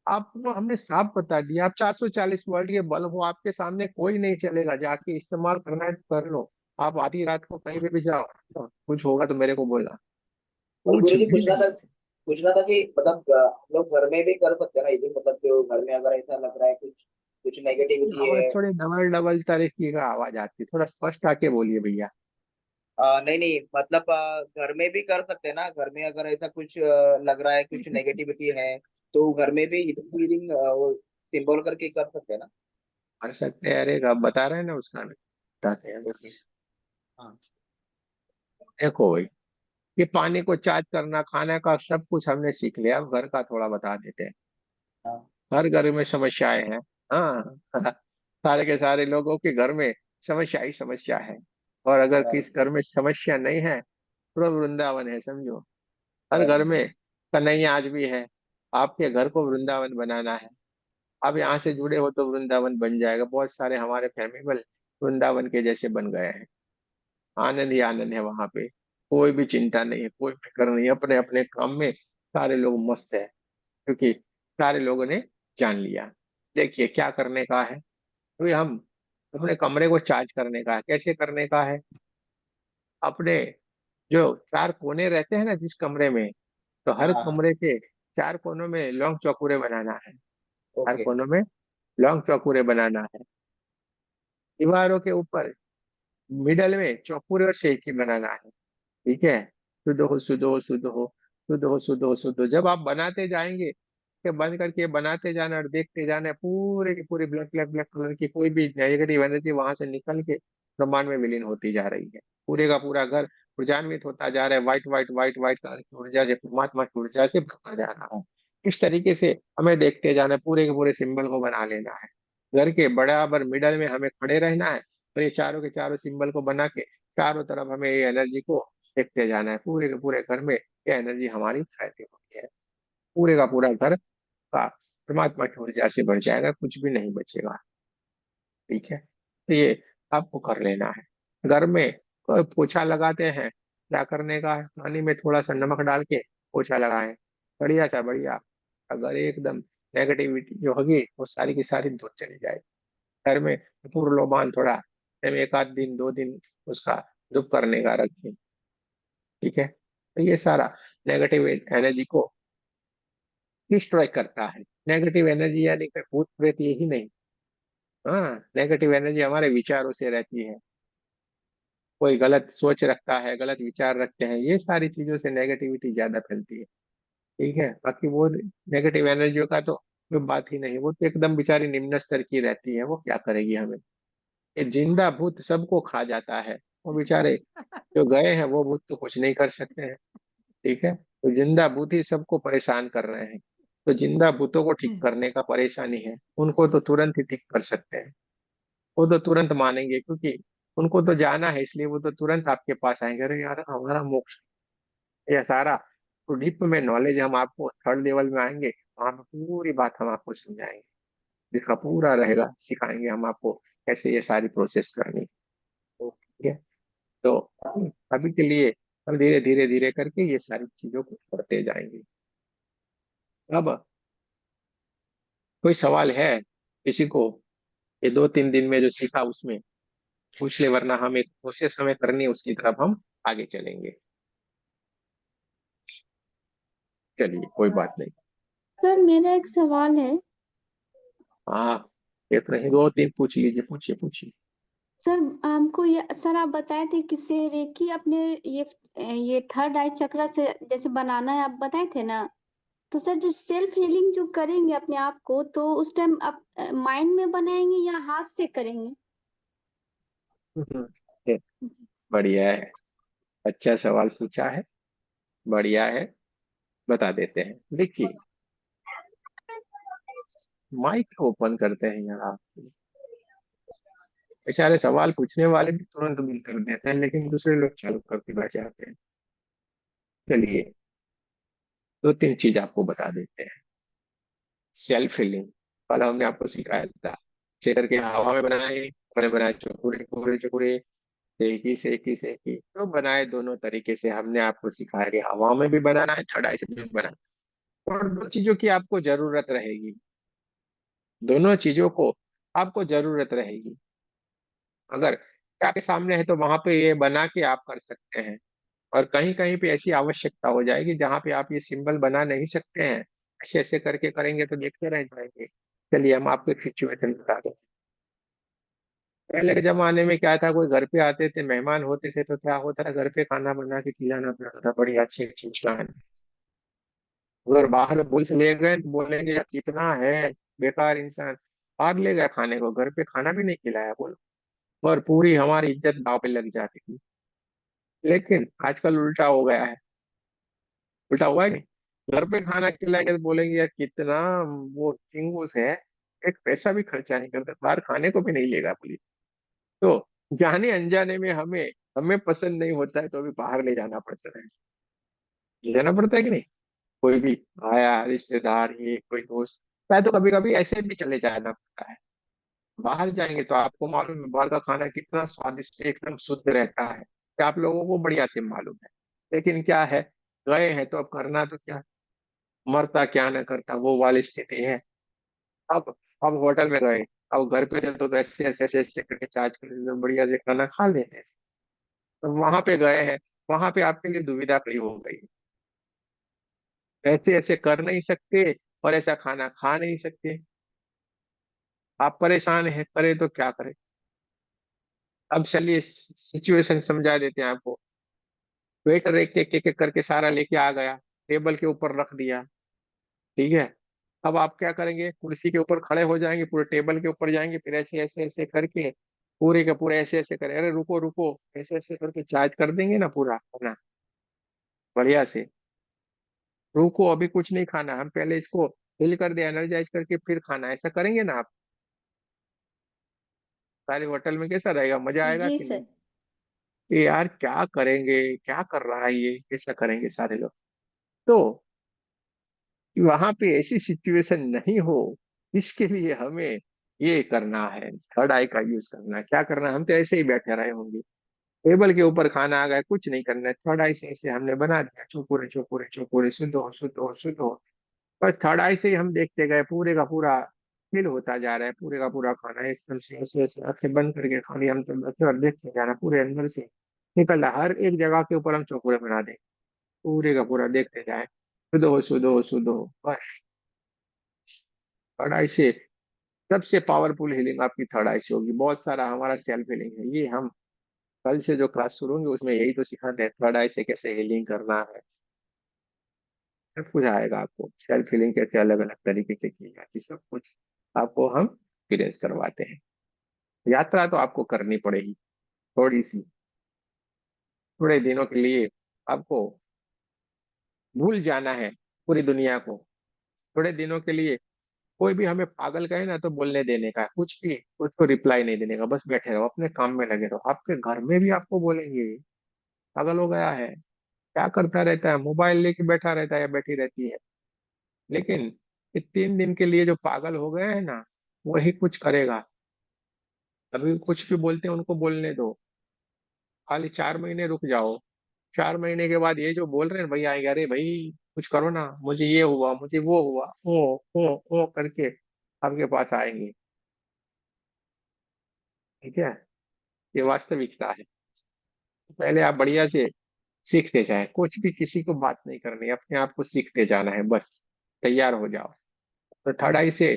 आपको हमने साफ बता दिया, आप 440 वर्ल्ड के बल्ब हो, आपके सामने कोई नहीं चलेगा, जाके इस्तेमाल करना है तो कर लो। आप आधी रात को कहीं पे भी जाओ, तो कुछ होगा तो मेरे को बोलना, और कुछ गुरुजी भी नहीं। पूछना था कि मतलब हम लोग घर में भी कर सकते हैं ना ये मतलब जो घर में अगर ऐसा लग रहा है कुछ कुछ नेगेटिविटी आवाज है। थोड़ी डबल डबल तरीके का आवाज आती है, थोड़ा स्पष्ट आके बोलिए भैया। नहीं नहीं मतलब घर में भी कर सकते हैं ना? घर में अगर ऐसा कुछ लग रहा है कुछ नेगेटिविटी है तो घर में भी हीलिंग सिंबल करके कर सकते हैं ना? कर सकते हैं, अरे आप बता रहे हैं ना उसका, बताते हैं देखिए। हाँ। देखो भाई, ये पानी को चार्ज करना, खाने का सब कुछ हमने सीख लिया, अब घर का थोड़ा बता देते हैं। हाँ हर घर में समस्याएं हैं। हाँ सारे के सारे लोगों के घर में समस्या ही समस्या है। और अगर बराबर किस घर में समस्या नहीं है, पूरा वृंदावन है समझो। हर घर बराबर। में कन्हैया आज भी है। आपके घर को वृंदावन बनाना है, आप यहाँ से जुड़े हो तो वृंदावन बन जाएगा। बहुत सारे हमारे फैमिली वृंदावन के जैसे बन गए हैं, आनंद ही आनंद है वहां पे। कोई भी चिंता नहीं है, कोई फिक्र नहीं है, अपने अपने काम में सारे लोग मस्त है, क्योंकि सारे लोगों ने जान लिया। देखिए क्या करने का है, तो हम अपने कमरे को चार्ज करने का है। कैसे करने का है? अपने जो चार कोने रहते हैं ना जिस कमरे में, तो हर हाँ। कमरे के चार कोनों में लॉन्ग चौखूरे बनाना है। हर ओके। कोनों में लॉन्ग चौखूरे बनाना है। दीवारों के ऊपर मिडल में चौखूरे और शेखी बनाना है। ठीक है? शुद्ध हो, शुद्ध हो, शुद्ध हो, शुद्ध हो, शुद्ध हो, शुद्ध हो। जब आप बनाते जाएंगे के बंद करके बनाते जाना और देखते जाना, पूरे की पूरी ब्लैक ब्लैक ब्लैक कलर की कोई भी नेगेटिव एनर्जी वहां से निकल के ब्रह्मांड में विलीन होती जा रही है। पूरे का पूरा घर ऊर्जान्वित होता जा रहा है, white white white white colour की ऊर्जा से, परमात्मा की ऊर्जा से भरता जा रहा है। इस तरीके से हमें देखते जाना है, पूरे के पूरे सिंबल को बना लेना है। घर के बराबर मिडल में हमें खड़े रहना है और ये चारों के चारों सिंबल को बना के चारों तरफ हमें ये एनर्जी को देखते जाना है। पूरे के पूरे घर में ये एनर्जी हमारी फैलती होती है। पूरे का पूरा घर का परमात्मा की ऊर्जा से भर जाएगा, कुछ भी नहीं बचेगा। ठीक है? तो ये आपको कर लेना है। घर में कोई पोछा लगाते हैं, क्या करने का है? पानी में थोड़ा सा नमक डाल के पोछा लगाएं, बढ़िया सा बढ़िया। अगर एकदम नेगेटिविटी जो होगी वो सारी की सारी दूर चली जाएगी। घर में पूर्वलोबान थोड़ा एक आध दिन 2 दिन उसका धूप करने का रखें। ठीक है? तो ये सारा नेगेटिव एनर्जी को डिस्ट्रॉय करता है। नेगेटिव एनर्जी यानी कि भूत प्रेत यही नहीं। हाँ, नेगेटिव एनर्जी हमारे विचारों से रहती है। कोई गलत सोच रखता है, गलत विचार रखते हैं, ये सारी चीजों से नेगेटिविटी ज्यादा फैलती है। ठीक है? बाकी वो नेगेटिव एनर्जियों का तो कोई बात ही नहीं, वो तो एकदम बेचारी निम्न स्तर की रहती है, वो क्या करेगी हमें। ये जिंदा भूत सबको खा जाता है। वो बेचारे जो गए हैं वो भूत तो कुछ नहीं कर सकते हैं। ठीक है? तो जिंदा भूत ही सबको परेशान कर रहे हैं। तो जिंदा भूतों को ठीक करने का परेशानी है, उनको तो तुरंत ही ठीक कर सकते हैं। वो तो तुरंत मानेंगे, क्योंकि उनको तो जाना है, इसलिए वो तो तुरंत आपके पास आएंगे, अरे यार हमारा मोक्ष। ये सारा तो डीप में नॉलेज हम आपको थर्ड लेवल में आएंगे, वहां पे पूरी बात हम आपको समझाएंगे, जिसका पूरा रहेगा, सिखाएंगे हम आपको कैसे ये सारी प्रोसेस करनी है। ठीक है? तो अभी के लिए हम धीरे धीरे धीरे करके ये सारी चीजों को करते जाएंगे। अब कोई सवाल है किसी को? ये 2-3 दिन में जो सीखा उसमें पूछ ले, वरना हम एक प्रोसेस हमें करनी है, उसकी तरफ हम आगे चलेंगे। चलिए, कोई बात नहीं। सर मेरा एक सवाल है। हाँ, एक नहीं 2-3 पूछ लीजिए, पूछिए पूछिए। सर हमको ये सर आप बताए थे कि से रेकी अपने ये थर्ड आई चक्र से जैसे बनाना है, आप बताए थे ना। तो सर जो सेल्फ हीलिंग जो करेंगे अपने आप को, तो उस टाइम आप माइंड में बनाएंगे या हाथ से करेंगे? ये बढ़िया है, अच्छा सवाल पूछा है, बढ़िया है। बता देते हैं, देखिए। माइक ओपन करते हैं यार आप। बेचारे सवाल पूछने वाले भी तुरंत बिल कर देते हैं, लेकिन दूसरे लोग चालू करके बैठ जाते हैं। चलिए, 2-3 चीज आपको बता देते हैं। सेल्फ हीलिंग, कल हमने आपको सिखाया था, ऐसे करके हवा में बनाए, मैंने बनाए चौकुरे पूरे चौकुरे, सेकी सेकी सेकी, तो बनाए दोनों तरीके से हमने आपको सिखाया कि हवा में भी बनाना है, कढ़ाई से भी बनाना है। और दो चीजों की आपको जरूरत रहेगी, दोनों चीजों को आपको जरूरत रहेगी। अगर आपके सामने है तो वहां पे ये बना के आप कर सकते हैं, और कहीं कहीं पे ऐसी आवश्यकता हो जाएगी जहां पे आप ये सिंबल बना नहीं सकते हैं, ऐसे ऐसे करके करेंगे तो देखते रह जाएंगे। चलिए, हम आपको एक सिचुएशन बता दें। पहले के जमाने में क्या था, कोई घर पे आते थे, मेहमान होते थे, तो क्या होता था, घर पे खाना बना के खिलाना पड़ता था, बड़ी अच्छी अच्छी मुस्कान। अगर बाहर बोल से ले गए तो बोलेंगे यार कितना है, बेकार इंसान, बाहर ले गया खाने को, घर पे खाना भी नहीं खिलाया, बोलो। और पूरी हमारी इज्जत दांव पे लग जाती थी। लेकिन आजकल उल्टा हो गया है। उल्टा हुआ है नहीं, घर पे खाना खिलाएंगे तो बोलेंगे यार कितना वो चिंगूस है, एक पैसा भी खर्चा नहीं करता, बाहर खाने को भी नहीं लेगा पुलिस। तो जाने अनजाने में हमें हमें पसंद नहीं होता है तो भी बाहर ले जाना पड़ता है। ले जाना पड़ता है कि नहीं? कोई भी आया रिश्तेदार, ये कोई दोस्त, चाहे तो कभी कभी ऐसे भी चले जाना पड़ता है। बाहर जाएंगे तो आपको मालूम है बाहर का खाना कितना स्वादिष्ट एकदम शुद्ध रहता है, क्या आप लोगों को बढ़िया से मालूम है। लेकिन क्या है, गए हैं तो अब करना तो क्या, मरता क्या न करता, वो वाली स्थिति है। अब अब होटल में गए, अब घर पे थे तो ऐसे ऐसे ऐसे ऐसे करके चार्ज कर लेते, तो बढ़िया से खाना खा लेते। तो वहां पे गए हैं, वहां पे आपके लिए दुविधा खड़ी हो गई। ऐसे ऐसे कर नहीं सकते और ऐसा खाना खा नहीं सकते। आप परेशान हैं, करे तो क्या करें। अब चलिए सिचुएशन समझा देते हैं आपको। वेटर एक एक करके सारा लेके आ गया, टेबल के ऊपर रख दिया। ठीक है। अब आप क्या करेंगे, कुर्सी के ऊपर खड़े हो जाएंगे, पूरे टेबल के ऊपर जाएंगे, फिर ऐसे ऐसे ऐसे करके पूरे के पूरे ऐसे ऐसे करें, अरे रुको रुको, ऐसे ऐसे करके चार्ज कर देंगे ना पूरा खाना बढ़िया से। रुको अभी कुछ नहीं खाना, हम पहले इसको फिल कर दे एनर्जाइज करके फिर खाना, ऐसा करेंगे ना आप। सारे होटल में कैसा रहेगा, मजा आएगा जी कि नहीं। सर। ये यार क्या करेंगे, क्या कर रहा है ये, कैसा करेंगे सारे लोग। तो वहां पे ऐसी सिचुएशन नहीं हो, इसके लिए हमें ये करना है, थर्ड आई का यूज करना है। क्या करना है, हम तो ऐसे ही बैठे रहे होंगे, टेबल के ऊपर खाना आ गया, कुछ नहीं करना है, थर्ड आई से ऐसे हमने बना दिया, चौपुरे चौपुरे चौपुरे, शुद्ध हो शुद्ध हो शुद्ध हो। बस थर्ड आई से ही हम देखते गए, पूरे का पूरा फिल होता जा रहा है, पूरे का पूरा खाना एकदम से ऐसे ऐसे आंखें बंद करके खाली हम तो बैठे और देखते जा रहा है, पूरे अंदर से निकल रहा है। हर एक जगह के ऊपर हम चौपुरे बना दें, पूरे का पूरा देखते जाए, शुद्ध हो शुद्ध हो शुद्ध हो बस। थर्ड आई से सबसे पावरफुल हीलिंग आपकी थर्ड आई से होगी। बहुत सारा हमारा सेल्फ हीलिंग है, ये हम कल से जो क्लास शुरू होंगे उसमें यही तो सिखाते हैं, थर्ड आई से कैसे हीलिंग करना है। सब कुछ आएगा आपको, सेल्फ हीलिंग कैसे अलग अलग तरीके से की जाती है, सब कुछ आपको हम एक्सपीरियंस करवाते हैं। यात्रा तो आपको करनी पड़ेगी थोड़ी सी, थोड़े दिनों के लिए आपको भूल जाना है पूरी दुनिया को। थोड़े दिनों के लिए कोई भी हमें पागल कहे ना तो बोलने देने का, कुछ भी उसको रिप्लाई नहीं देने का, बस बैठे रहो अपने काम में लगे रहो। आपके घर में भी आपको बोलेंगे पागल हो गया है, क्या करता रहता है, मोबाइल लेके बैठा रहता है या बैठी रहती है। लेकिन ये 3 दिन के लिए जो पागल हो गए हैं ना, वही कुछ करेगा। अभी कुछ भी बोलते हैं उनको बोलने दो, खाली 4 महीने रुक जाओ। 4 महीने के बाद ये जो बोल रहे हैं भैया आएंगे, अरे भाई कुछ करो ना, मुझे ये हुआ मुझे वो हुआ, ओ करके आपके पास आएंगे। ठीक है, ये वास्तविकता है। पहले आप बढ़िया से सीखते जाए, कुछ भी किसी को बात नहीं करनी, अपने आप को सीखते जाना है बस, तैयार हो जाओ। तो थर्ड आई से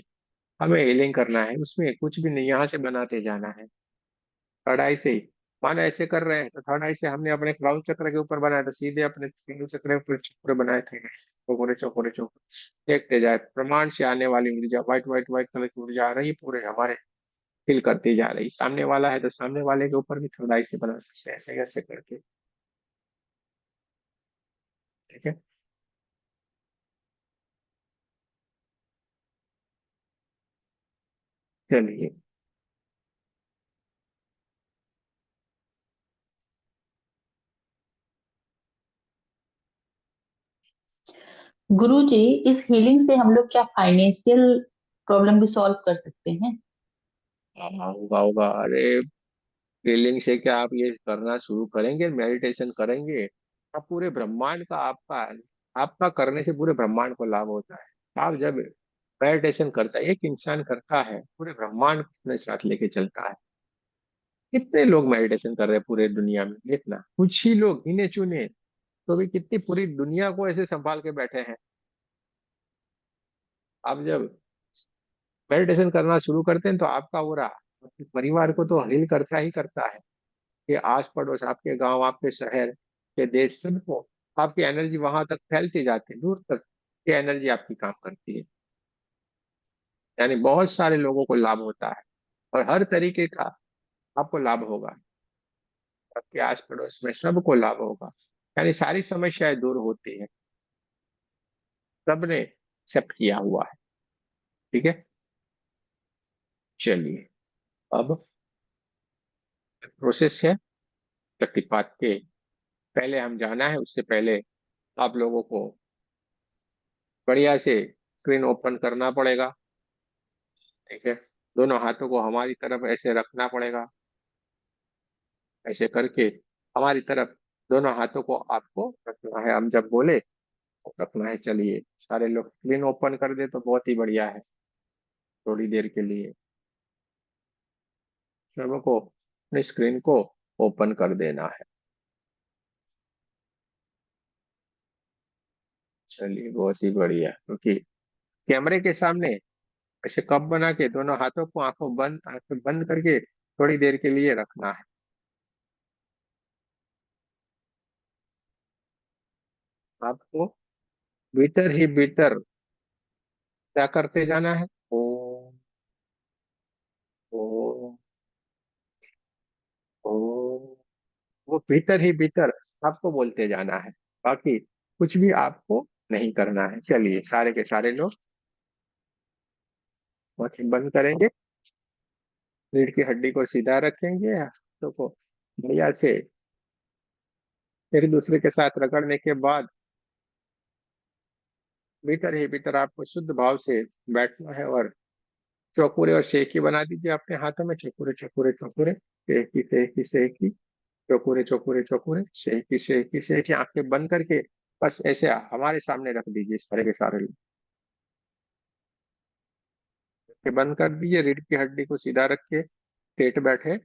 हमें हीलिंग करना है, उसमें कुछ भी नहीं, यहाँ से बनाते जाना है थर्ड आई से ही। मानो ऐसे कर रहे हैं तो थर्ड आई से हमने अपने क्राउन चक्र के ऊपर बनाया, तो सीधे अपने तीनों चक्र के ऊपर चक्र बनाए थे, चौकोरे चौकोरे चौकोरे देखते जाए, प्रमाण से आने वाली ऊर्जा व्हाइट व्हाइट व्हाइट कलर की ऊर्जा आ रही है, पूरे हमारे फिल करती जा रही। सामने वाला है तो सामने वाले के ऊपर भी थर्ड आई से बना सकते हैं, ऐसे ऐसे करके। ठीक है, चलिए। गुरुजी, इस हीलिंग से हम लोग क्या फाइनेंशियल प्रॉब्लम भी सॉल्व कर सकते हैं? हाँ होगा होगा, अरे फीलिंग से क्या आप ये करना शुरू करेंगे, मेडिटेशन करेंगे, अब पूरे ब्रह्मांड का आपका आपका करने से पूरे ब्रह्मांड को लाभ होता है। आप जब मेडिटेशन करता है, एक इंसान करता है, पूरे ब्रह्मांड को अपने साथ लेके चलता है। कितने लोग मेडिटेशन कर रहे हैं पूरे दुनिया में, देखना कुछ ही लोग गिने चुने, तो भी कितनी पूरी दुनिया को ऐसे संभाल के बैठे हैं। आप जब मेडिटेशन करना शुरू करते हैं तो आपका पूरा आपके परिवार को तो हील करता ही करता है, के आस पड़ोस, आपके गांव, आपके शहर के देश, सबको आपकी एनर्जी वहां तक फैलती जाती है, दूर तक ये एनर्जी आपकी काम करती है। यानी बहुत सारे लोगों को लाभ होता है और हर तरीके का आपको लाभ होगा, आपके आस पड़ोस में सबको लाभ होगा। यानी सारी समस्याएं दूर होती है, सबने एक्सेप्ट किया हुआ है। ठीक है, चलिए। अब प्रोसेस है, शक्तिपात के पहले हम जाना है, उससे पहले आप लोगों को बढ़िया से स्क्रीन ओपन करना पड़ेगा। ठीक है, दोनों हाथों को हमारी तरफ ऐसे रखना पड़ेगा, ऐसे करके हमारी तरफ दोनों हाथों को आपको रखना है, हम जब बोले तो रखना है। चलिए सारे लोग स्क्रीन ओपन कर दे तो बहुत ही बढ़िया है, थोड़ी देर के लिए। हमको अपनी स्क्रीन को ओपन कर देना है। चलिए, बहुत ही बढ़िया। क्योंकि कैमरे के सामने ऐसे कप बना के दोनों हाथों को आंखें बंद करके थोड़ी देर के लिए रखना है। आपको भीतर ही भीतर क्या करते जाना है? ओ, ओ, ओ, वो भीतर ही भीतर आपको बोलते जाना है। बाकी कुछ भी आपको नहीं करना है। चलिए, सारे के सारे लोग आंखें बंद करेंगे, रीढ़ की हड्डी को सीधा रखेंगे, हाथों को बढ़िया से एक दूसरे के साथ रगड़ने के बाद भीतर ही भीतर आपको शुद्ध भाव से बैठना है और चौकुरे और शेकी बना दीजिए अपने हाथों में। चौकुरे चौकुरे चौकुरे, शेकी शेकी शेकी, चौकुरे चौकुरे चौकुरे, शेकी शेकी शेकी, आंखें बंद करके बस ऐसे हमारे सामने रख दीजिए सारे के सारे लोग। आंखें बंद कर दीजिए, रीढ़ की हड्डी को सीधा रख के स्ट्रेट बैठे।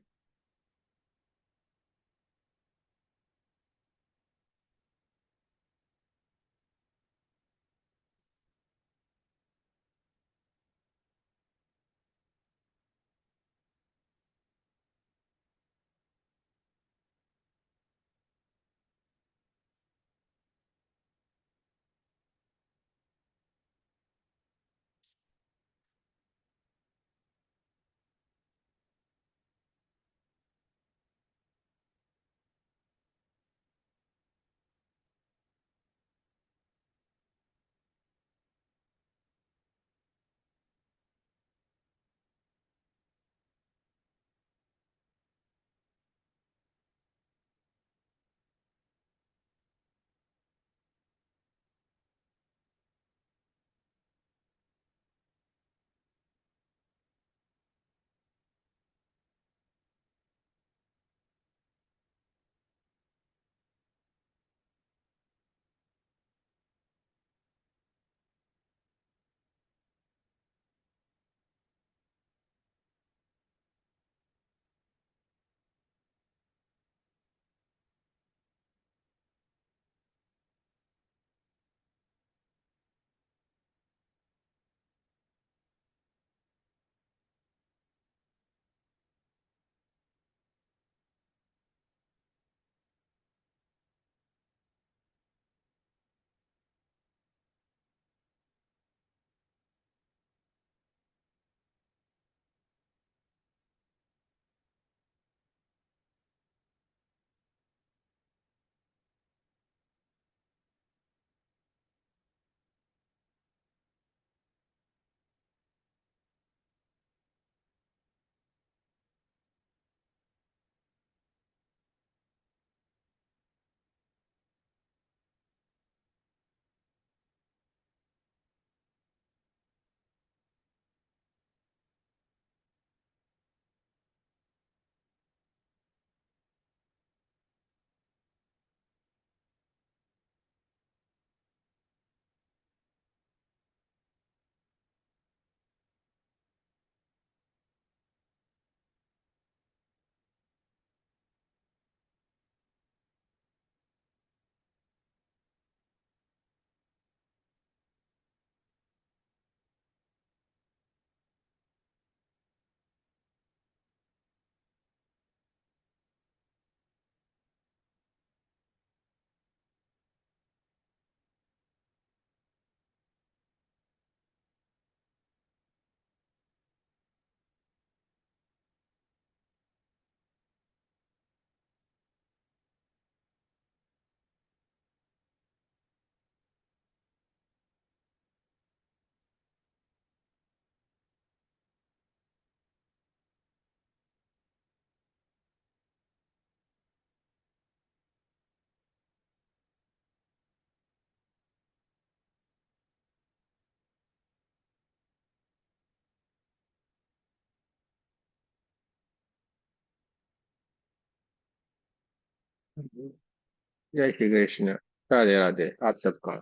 जय श्री कृष्ण। राधे राधे। आप सबका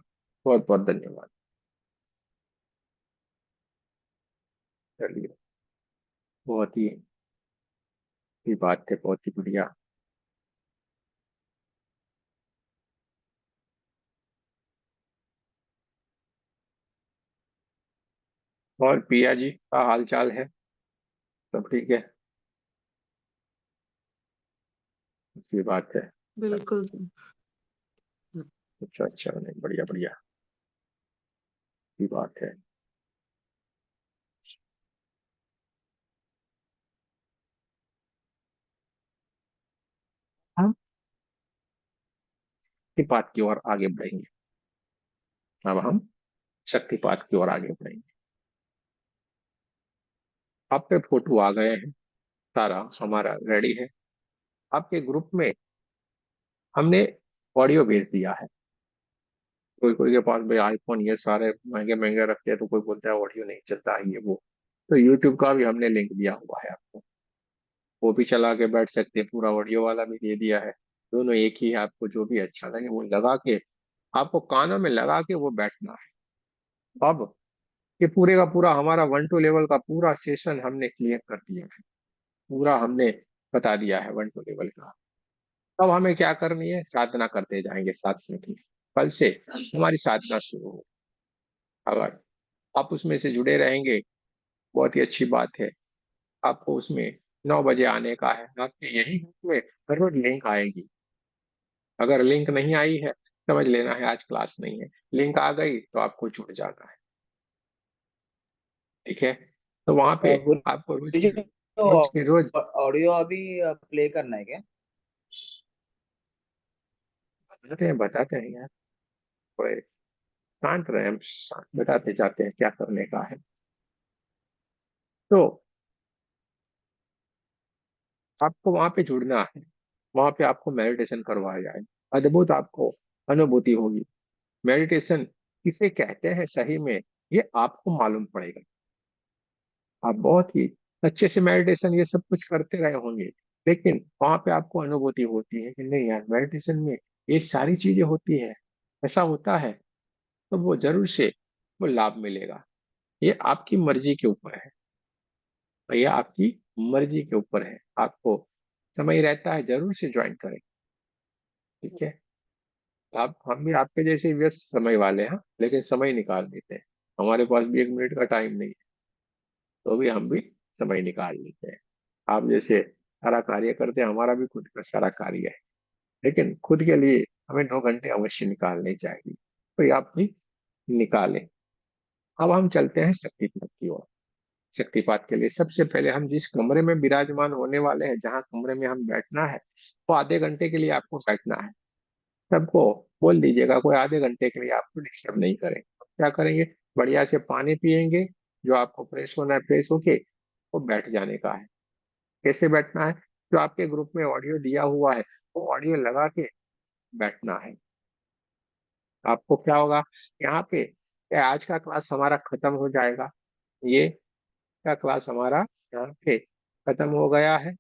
बहुत बहुत धन्यवाद। चलिए, बहुत ही अच्छी बात है, बहुत ही बढ़िया। और पिया जी का हाल चाल है? सब ठीक है? अच्छी बात है। बिल्कुल सर। अच्छा अच्छा, नहीं बढ़िया बढ़िया, अच्छी बात है। हम शक्तिपात की ओर आगे बढ़ेंगे। अब हम शक्तिपात की ओर आगे बढ़ेंगे। आप पे फोटो आ गए हैं, सारा हमारा रेडी है। आपके ग्रुप में हमने ऑडियो भेज दिया है। कोई कोई के पास भाई आईफोन ये सारे महंगे महंगे रखते हैं, तो कोई बोलता है ऑडियो नहीं चलता है ये वो। तो यूट्यूब का भी हमने लिंक दिया हुआ है आपको, वो भी चला के बैठ सकते हैं। पूरा ऑडियो वाला भी दे दिया है। दोनों एक ही है, आपको जो भी अच्छा लगे वो लगा के, आपको कानों में लगा के वो बैठना है। अब ये पूरे का पूरा हमारा 1 to लेवल का पूरा सेशन हमने क्लियर कर दिया है। पूरा हमने बता दिया है 1 to लेवल का। अब हमें क्या करनी है, साधना करते जाएंगे साथ में ही। कल से हमारी साधना शुरू हो। अगर आप उसमें से जुड़े रहेंगे, बहुत ही अच्छी बात है। आपको उसमें 9 बजे आने का है। आपके यही ग्रुप में हर रोज लिंक आएगी। अगर लिंक नहीं आई है, समझ लेना है आज क्लास नहीं है। लिंक आ गई तो आपको जुड़ जाना है। ठीक है? तो वहां पे आपको गुरु जी, तो रोज के रोज ऑडियो अभी प्ले करना है क्या? बताते हैं यार, थोड़े शांत रहे हम, बताते जाते हैं क्या करने का है। तो आपको वहां पे जुड़ना है। वहां पे आपको मेडिटेशन करवाया जाए, अद्भुत आपको अनुभूति होगी। मेडिटेशन किसे कहते हैं सही में, ये आपको मालूम पड़ेगा। आप बहुत ही अच्छे से मेडिटेशन ये सब कुछ करते रहे होंगे, लेकिन वहां पे आपको अनुभूति होती है कि नहीं यार, मेडिटेशन में ये सारी चीजें होती है, ऐसा होता है। तो वो जरूर से वो लाभ मिलेगा। ये आपकी मर्जी के ऊपर है भैया, आपकी मर्जी के ऊपर है। आपको समय रहता है, जरूर से ज्वाइन करें। ठीक है? आप हम भी आपके जैसे व्यस्त समय वाले हैं, लेकिन समय निकाल देते हैं। हमारे पास भी 1 मिनट का टाइम नहीं है, तो भी हम भी समय निकाल लेते हैं। आप जैसे सारा कार्य करते हैं, हमारा भी खुद का सारा कार्य है, लेकिन खुद के लिए हमें 2 घंटे अवश्य निकालने चाहिए। तो ये आप भी निकालें। अब हम चलते हैं शक्तिपात की ओर। शक्तिपात के लिए सबसे पहले हम जिस कमरे में विराजमान होने वाले हैं, जहाँ कमरे में हम बैठना है, वो आधे घंटे के लिए आपको बैठना है। सबको बोल दीजिएगा कोई आधे घंटे के लिए आपको डिस्टर्ब नहीं करे। क्या करेंगे, बढ़िया से पानी पियेंगे, जो आपको फ्रेश होना है फ्रेश होके वो बैठ जाने का है। कैसे बैठना है, जो आपके ग्रुप में ऑडियो दिया हुआ है वो ऑडियो लगा के बैठना है। आपको क्या होगा, यहाँ पे आज का क्लास हमारा खत्म हो जाएगा। ये का क्लास हमारा यहाँ पे खत्म हो गया है।